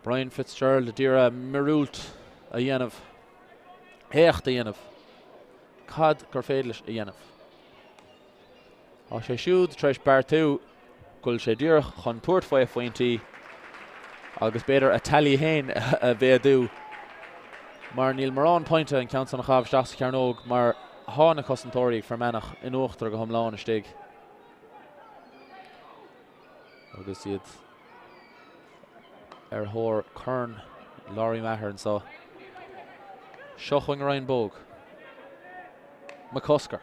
Brian Fitzgerald a dtíre mirúlt a dhéanamh. Hécht a dhéanamh. Cad gur féidir a dhéanamh. Á sé siúd treis Bartú gúil sé dúrach chun tuairt faointí agus beidir a talí héin a bhéadú. Mar níl marrán pointe an count san chah steach cearnóg mar hána cosantóirí for Manach in uachtar go thomláin istigh. Agus iad thór Ceannais Lory Meaghar and so Seochaing Ryan Bóg McCusker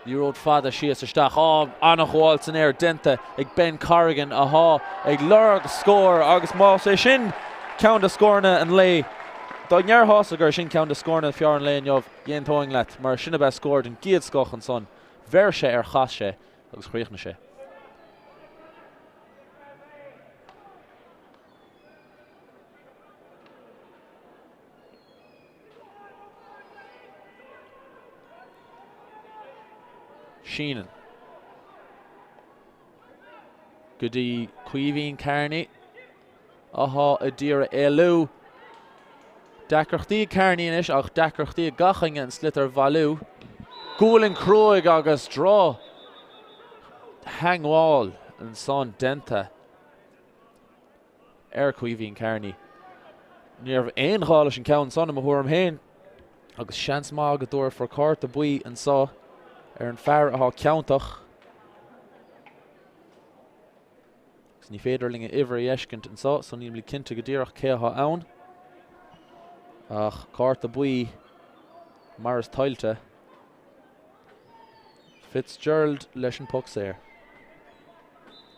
Ní ród fada sias isteach annach bháil san air denta ag Ben Corrigan ag lurg scór agus má sé sin count a scórna an lé Dá nearthás agur sin count a scórna fear an lé an jobh dhéon tóing leat mar sinna bheith scór den giadscoch an son bheir sé ar chas sé agus chríochna sé. Sheehan Goodie Cuivine Kearney a dtíre éilú Dacrochtaí Kearney inis ach dacrochtaí gaching an slitar valú Gúlin Chrocaigh agus drá hangwall an son denta Cuivine Kearney Níorbh aon chála sin ceann son am thuairm héin agus seans má go dúir for cart a buí an sá an fear a ceantach gus ní féidirling a ihar éiscint an sá so níl cinnte go dtíreach cétha ann ach cart a buí mar is tailte Fitzgerald leis an puck séir.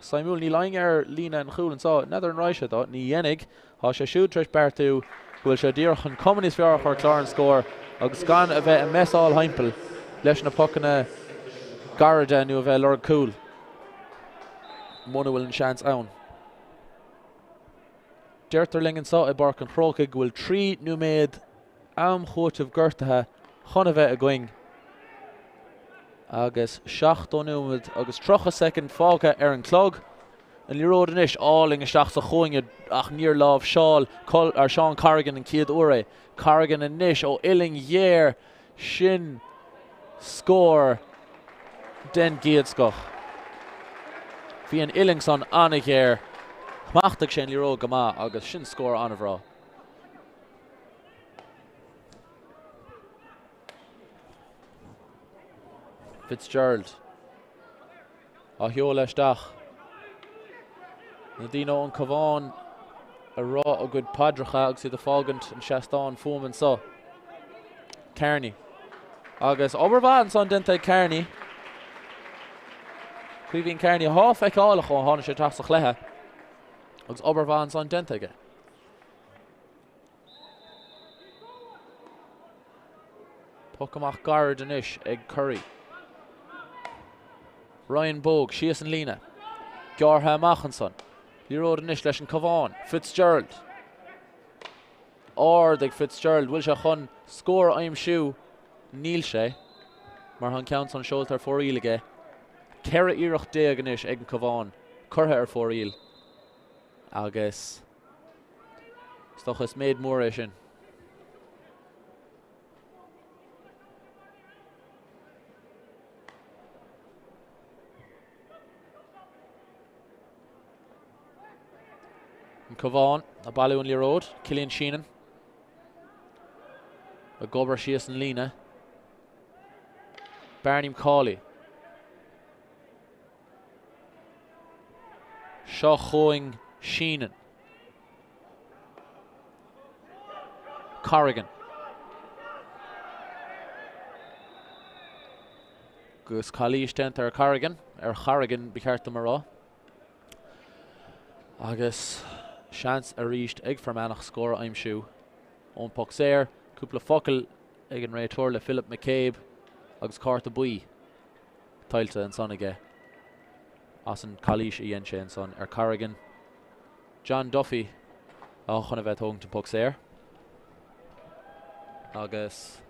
Saimúil ní laing ar lína an chúl an sá neidir an ráise dá ní dhénig há sé siúd treis Bartú bhfuil sé dtíreach an communis fear chuir clár an scór agus gan a bheith a mesáil haimpel leis na Pocanna Garda nu a bheith lurg cúl. Muna bhfuil an seans ann. Deirtarling an sá I barc an Chrocaigh bhfuil trí nu méid am chóitimh gortathe chun a bheith a going. Agus 7 nuaid agus 3 second fága ar an clog. An líród inis áling a seach sa choinge ach níor lámh seáil ar Sean Corrigan an ciad úra. Corrigan inis ó iling dhéir sin scór den giadscoch. Bhí an iling son anna dhéir chmachtach sin líród go maith agus sin scór anna bhrá. Fitzgerald a heol leisteach na dino an Cabhán a rá a good padracha agus iad a fágant an seastán fuaman so Kearney agus obervan son denta Kearney Cuivine Kearney há feicálacha ó hána sé tasach lethe agus obervan son denta ge Pocanach Garda inis ag Curry Ryan Bóg sias an lína Geartha Machanson líród inis leis an Cabhán Fitzgerald ag Fitzgerald bhfuil se chun scór aimsiú níl sé mar an count an seoltar fóríl aige ceithre iireach déag inis ag an Cabhán curtha ar fóríl agus stochas méid mór é sin. Cabhán a ballú an líród Cillian Sheehan a gobar sias an lína Barney Cawley Seochaing Sheehan Corrigan. Gus Cluiche dent Corrigan Corrigan bicart mará. Agus chance a reached ag for Manach score Murchú. On puck séir, cúpla focail ag an réiteoir le Philip McCabe agus Carta Bui. Tailte an son aige. As an Cluiche Ian sé an son Corrigan. John Duffy chuna bheith tógn to puck séir. Agus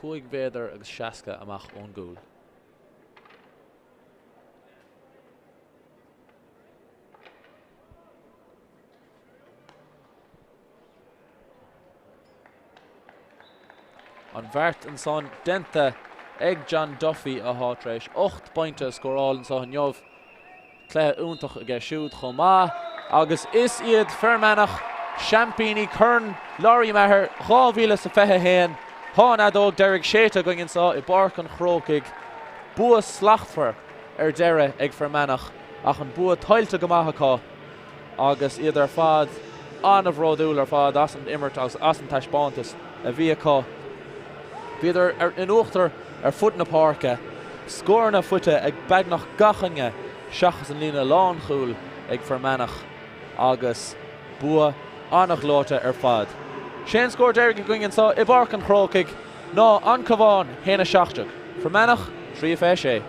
Cúig Véidir agus Seasca amach ón gúil. An bheirt an son denta ag John Duffy a hátrééis 8 pointe scóráil an son neamh clé úntach aige siúd chomá agus is iad Manach Champini Ceannais Lory Meaghar 2021 Hána dóg Derek Séta going in sa I Páirc an Chrocaigh bua slachtfar deire ag Manach ach an bua tailte gomathachá agus iad fad an bhródúil fad as an immert as an taispántas a bhí acu. Bhíidir in uachtar fut na Páirce scór na fute ag beagnach gachange seachas an lína lán chúil ag Manach agus bua annach láte fad. Shane scór Derek going in sa I Páirc an Chrocaigh ná an Cabhán héna seachtach. Manach 3 sé.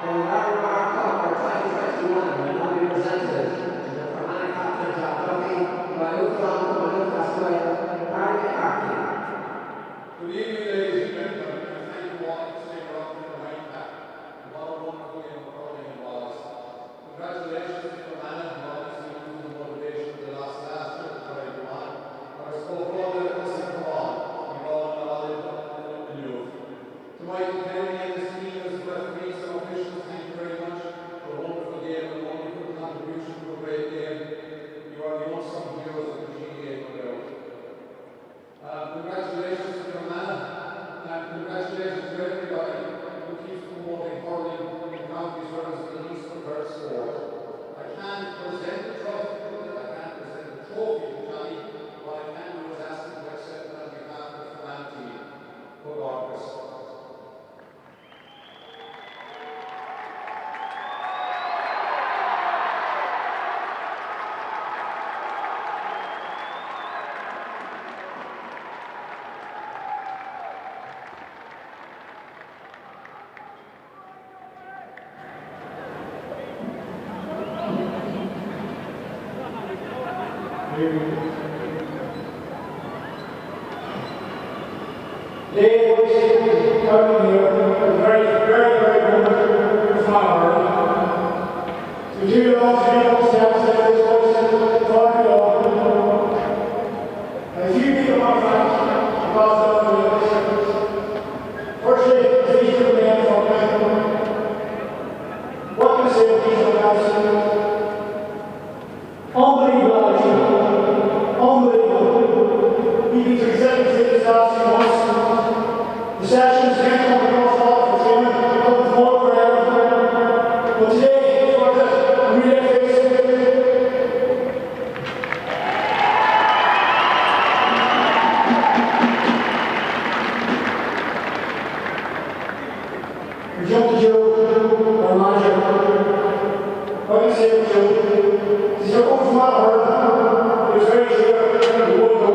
And Robert Mark Cocker, 2021, will now be presented to the Cormac Captain Tráchtaireacht by Ionad Páirc. Good evening, ladies and gentlemen, and thank you all for staying around for the night cap. And what a wonderful game of hurling it was. Congratulations to Pocanna, who obviously used the motivation of the last year to try to go on. But I spoke all the us and come on. We all know all they've done in the youth. To Michael Kennedy and his team as referees and officials, thank you very much for a wonderful game and a wonderful contribution to a great game. You are the unsung heroes of the GAA, no doubt. Today was coming here a very moment of my heart. So do all three of the steps that this was far below. A few people on front across the field. Firstly, please do the man for me. What can I say of these guys? Unbelievable attitude. Unbelievable. He beats exactly this last few months. The sessions can't come across all for him, up with more forever. But today, it's worth it. We really face it. We jumped to Joe, our manager. What can I say of Joe? He's a coach from Manach. It was very clear that he wouldn't go.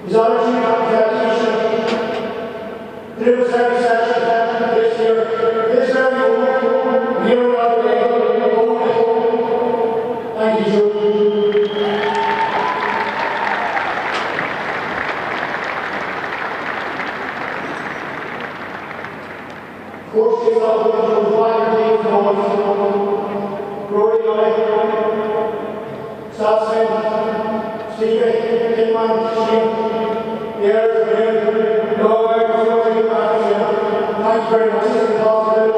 His attitude and dedication. It was every session this year, this very moment, and here we are today. Thank you, Joe. Coach takes up with the fire team Rory Statsman, Steve, Kingman, Shane, Pierre, no, thank you very much. This is all thank you.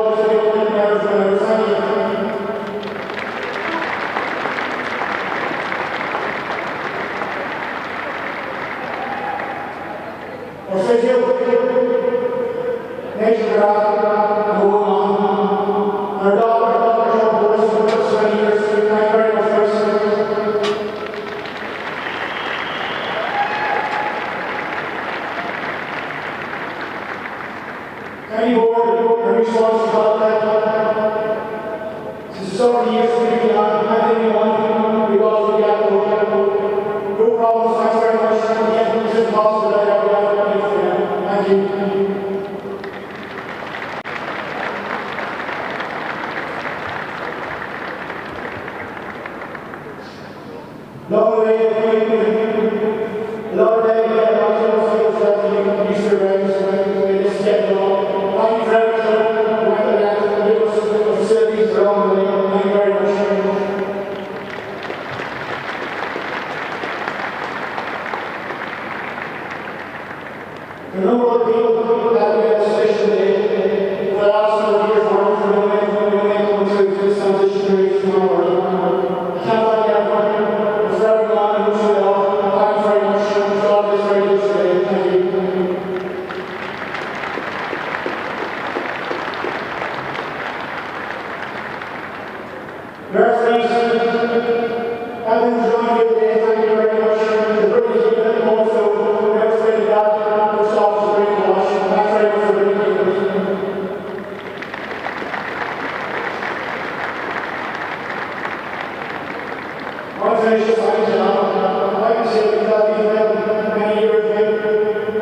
Or say you, nature graph, moving on. Our doctor, Sean Boris, for the first 20 years. Thank you very much, guys. Any board or resources about that? Since so many years to be on, anyone, we also get no problems. Thanks very much. The end is possible that I have. Thank you. Long way a lot of day, we have lots of things that you used to raise. We just get along. Thank you very much. We went around and give us the facilities along the way. Thank you very much. The number of people that we have session today, for the last number of years, working for the coming through this transition period from our world. I can't thank everyone for everyone who's been on. Thank you very much for all this very good today. Thank you. Referees, everyone who's joined here today, thank you very much. The British team and also representing that, which stops the break watch. Thanks very much for bringing it. I want to finish this I can say because we've been many years,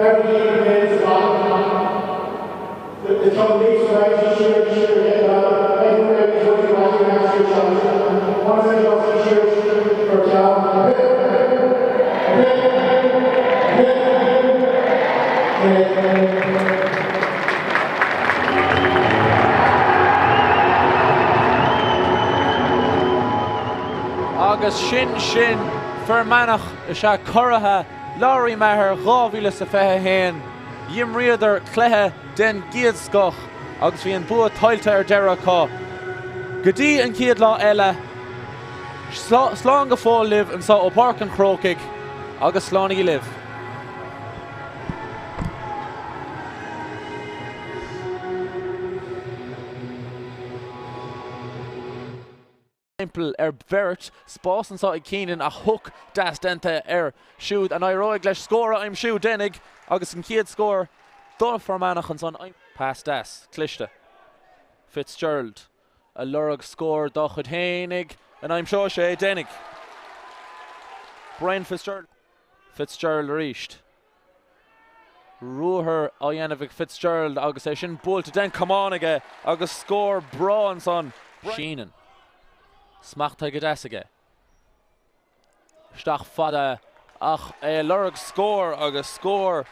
every game is the companies right this year, everyone is working back in next year's challenge. I want to finish off this year's for Cabhán. Agus sin for Manach is a Chrocaigh Lory Meaghar gábhíle sa fethe héin. Yim riadar clethe den giadscoch agus bhí an bua tailte deire cá. Go dtí an ciad lá eile, slán go fáil libh an sa ó Páirc an Chrocaigh agus slánaí libh. Bert spás an sa I cínan a hook das dente siúd an roiig leis scóra I'm siúd denig agus an ciad scór dul for Manach an son pass das Cluiche Fitzgerald a lurg scór dochud hénig and I'm sure sé denig Brian Fitzgerald ríist Ruher Ionad Fitzgerald agus é sin búlta den Cabhán aige agus scór bra an son Sheenan Smachtaireacht aige Stach fada ach Lurg score agus score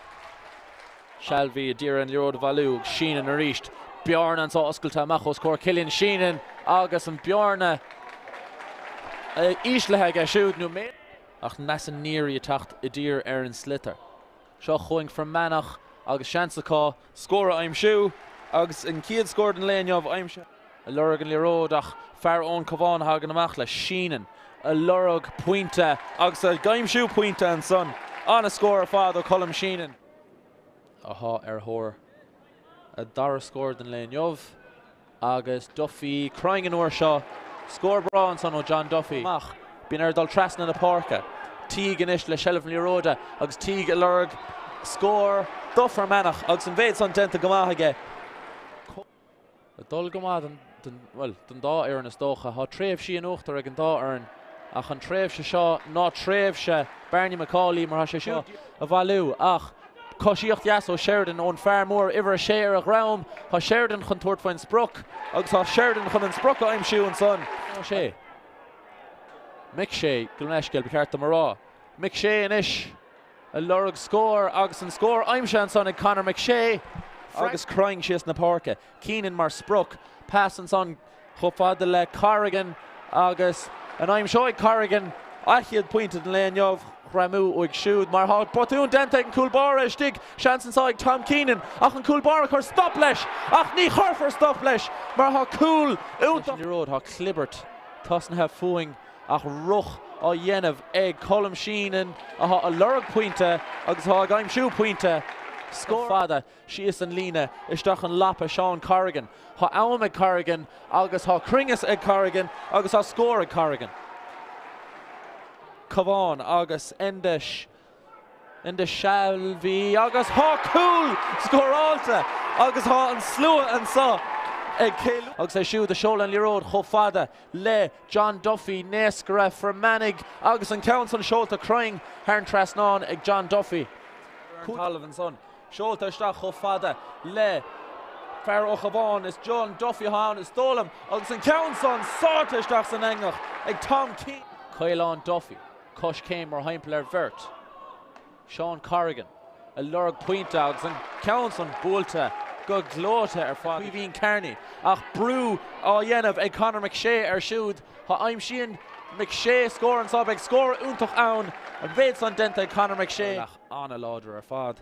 Shalvi Dira and Lero Valu Sheenan Arisht Bjorn and so Osculta Machos Cor Killian Sheenan agus and Bjorna Isleha shoot nu me ach Nasan Neary tacht Idir Aaron Slitter Shaw going from Manach agus Shansaka score I'm shoe agus and Kiad scored in lane of I'm shoe Lurg and Lero ach far on Cabhán Hagan Machla Sheenan a Lurg Pointa agus a Gaim shoe Pointa and son on a score father Colm Sheenan aha hor a Dara scored in lane of agus Duffy crying in Orshaw score brawn son o John Duffy Mach bin dal Trasna na Páirc Teague inish le Shelf Liroda agus Teague Lurg score Duffer Manach agus an Vade son denta Gamahage a dul Gamad well den da Aaron is docha ha tref she an ochtar ag an da Aaron ach an tref she shaw not tref she Barney McCauley mar ha she shaw a Valu ach Cosíocht Yasso Sheridan on far more ever a share of ground ha Sheridan chun tuairt fain Spruck agus ha Sheridan chun an Spruck I'm shoe and son Shea Mick Shea Gulnesh gel becarta Mara Mick Shea and ish a Lurg score agus an score I'm shan son and Conor McShea agus crying she's na Páirc Keenan mar Spruck passing son Chofadele Corrigan agus and I'm sure Corrigan Achiad pointed in lane of Ramu oig shoot mar hot Portún denta and Coolbara stig Shanson side Tom Keenan ach an Coolbara chur stop leis ach ní chur stop leis mar ha cool out on the road ha clibbert Tosn have fooing ach ruch a Yenov ag Colm Sheenan a ha a Lurg Pointa agus ha a Gaim shoe Pointa score fada she is an Lena istach an Lapa Sean Corrigan ha Aum ag Corrigan agus ha Kringus ag Corrigan agus ha score ag Corrigan Cabhán agus Endish Shalvi agus ha cool score alta agus ha an slua and sa ag Kill agus I shoot the shoal and Lero Chofada le John Duffy Neskra from Manig agus an Council Sholta crying Harn Trasnan ag John Duffy Talivan son Sholta stach Chofada le Pharaoh Cabhán is John Duffy han is Stolam agus an Council sorta stach san engach ag Tom King Caolan Duffy Cush came or Heimpler Vert Sean Corrigan a Lurg Pointa agus an Council Bolta go glóta fad Queeveen Carney ach brew á Yenov ag Conor McShea shoot ha I'm Shean McShea score and sub ag score untach ann a Vade son denta ag Conor McShea ach anna lauder fad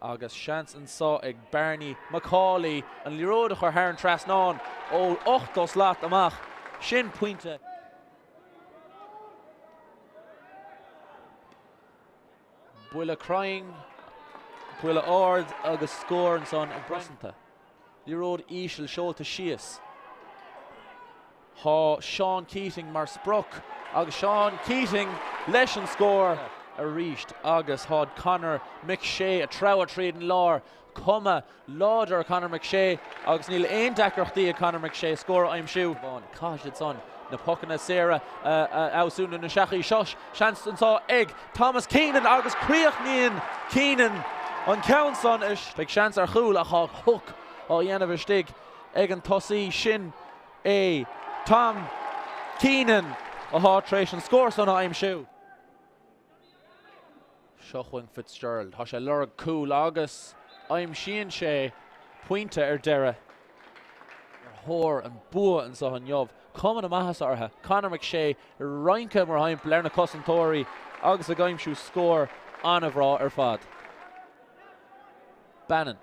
agus Shanson saw ag Barney McCauley and Liroda chur Harn Trasnan ó 8 lat amach sin Pointa Builla crying Builla ord agus score and son ag Brasanta Lirod Ishil Sholta Shias ha Sean Keating mar Spruck agus Sean Keating leis an score a reached agus had Conor McShea a trower trade in Lár Cuma lauder Conor McShea agus níl ein dacrochtaí a Conor McShea score I'm shoe bon gosh it's on na Pocanna Éirice ausún na Shachi Shush Shanston saw egg Thomas Keenan agus Chrocaigh Keenan on counts on ish big chance ar chul a hook ó Ionad stig ag an Tosí sin a Tom Keenan a hard score son I'm shoe Shochwing Fitzgerald ha sé Lurg cool agus I'm Shean sé Pointa dera hor and bua and so an Yov Common a mahas arha Conor McShea Reinke mar haim Lerna Cossentori agus a Gaim shoe score on a bra fad Bannon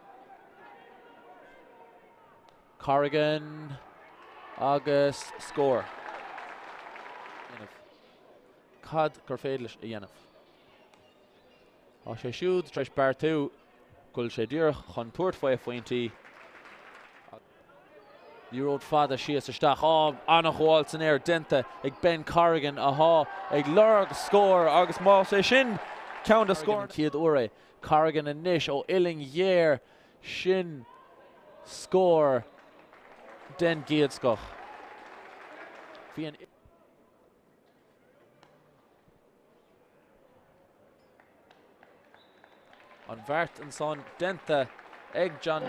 Corrigan agus score Cad gur féadlis a Yenov sé siúd treis Bartú gul sé dúr chun tuairt faointí Lirod fada sias a stach annach bháil san air denta ag Ben Corrigan aha ag Lurg score agus má sé sin count a score Ciad Ure Corrigan a nish ó Illing Year sin score den Giadscoch Bhí an Vart and son denta ag John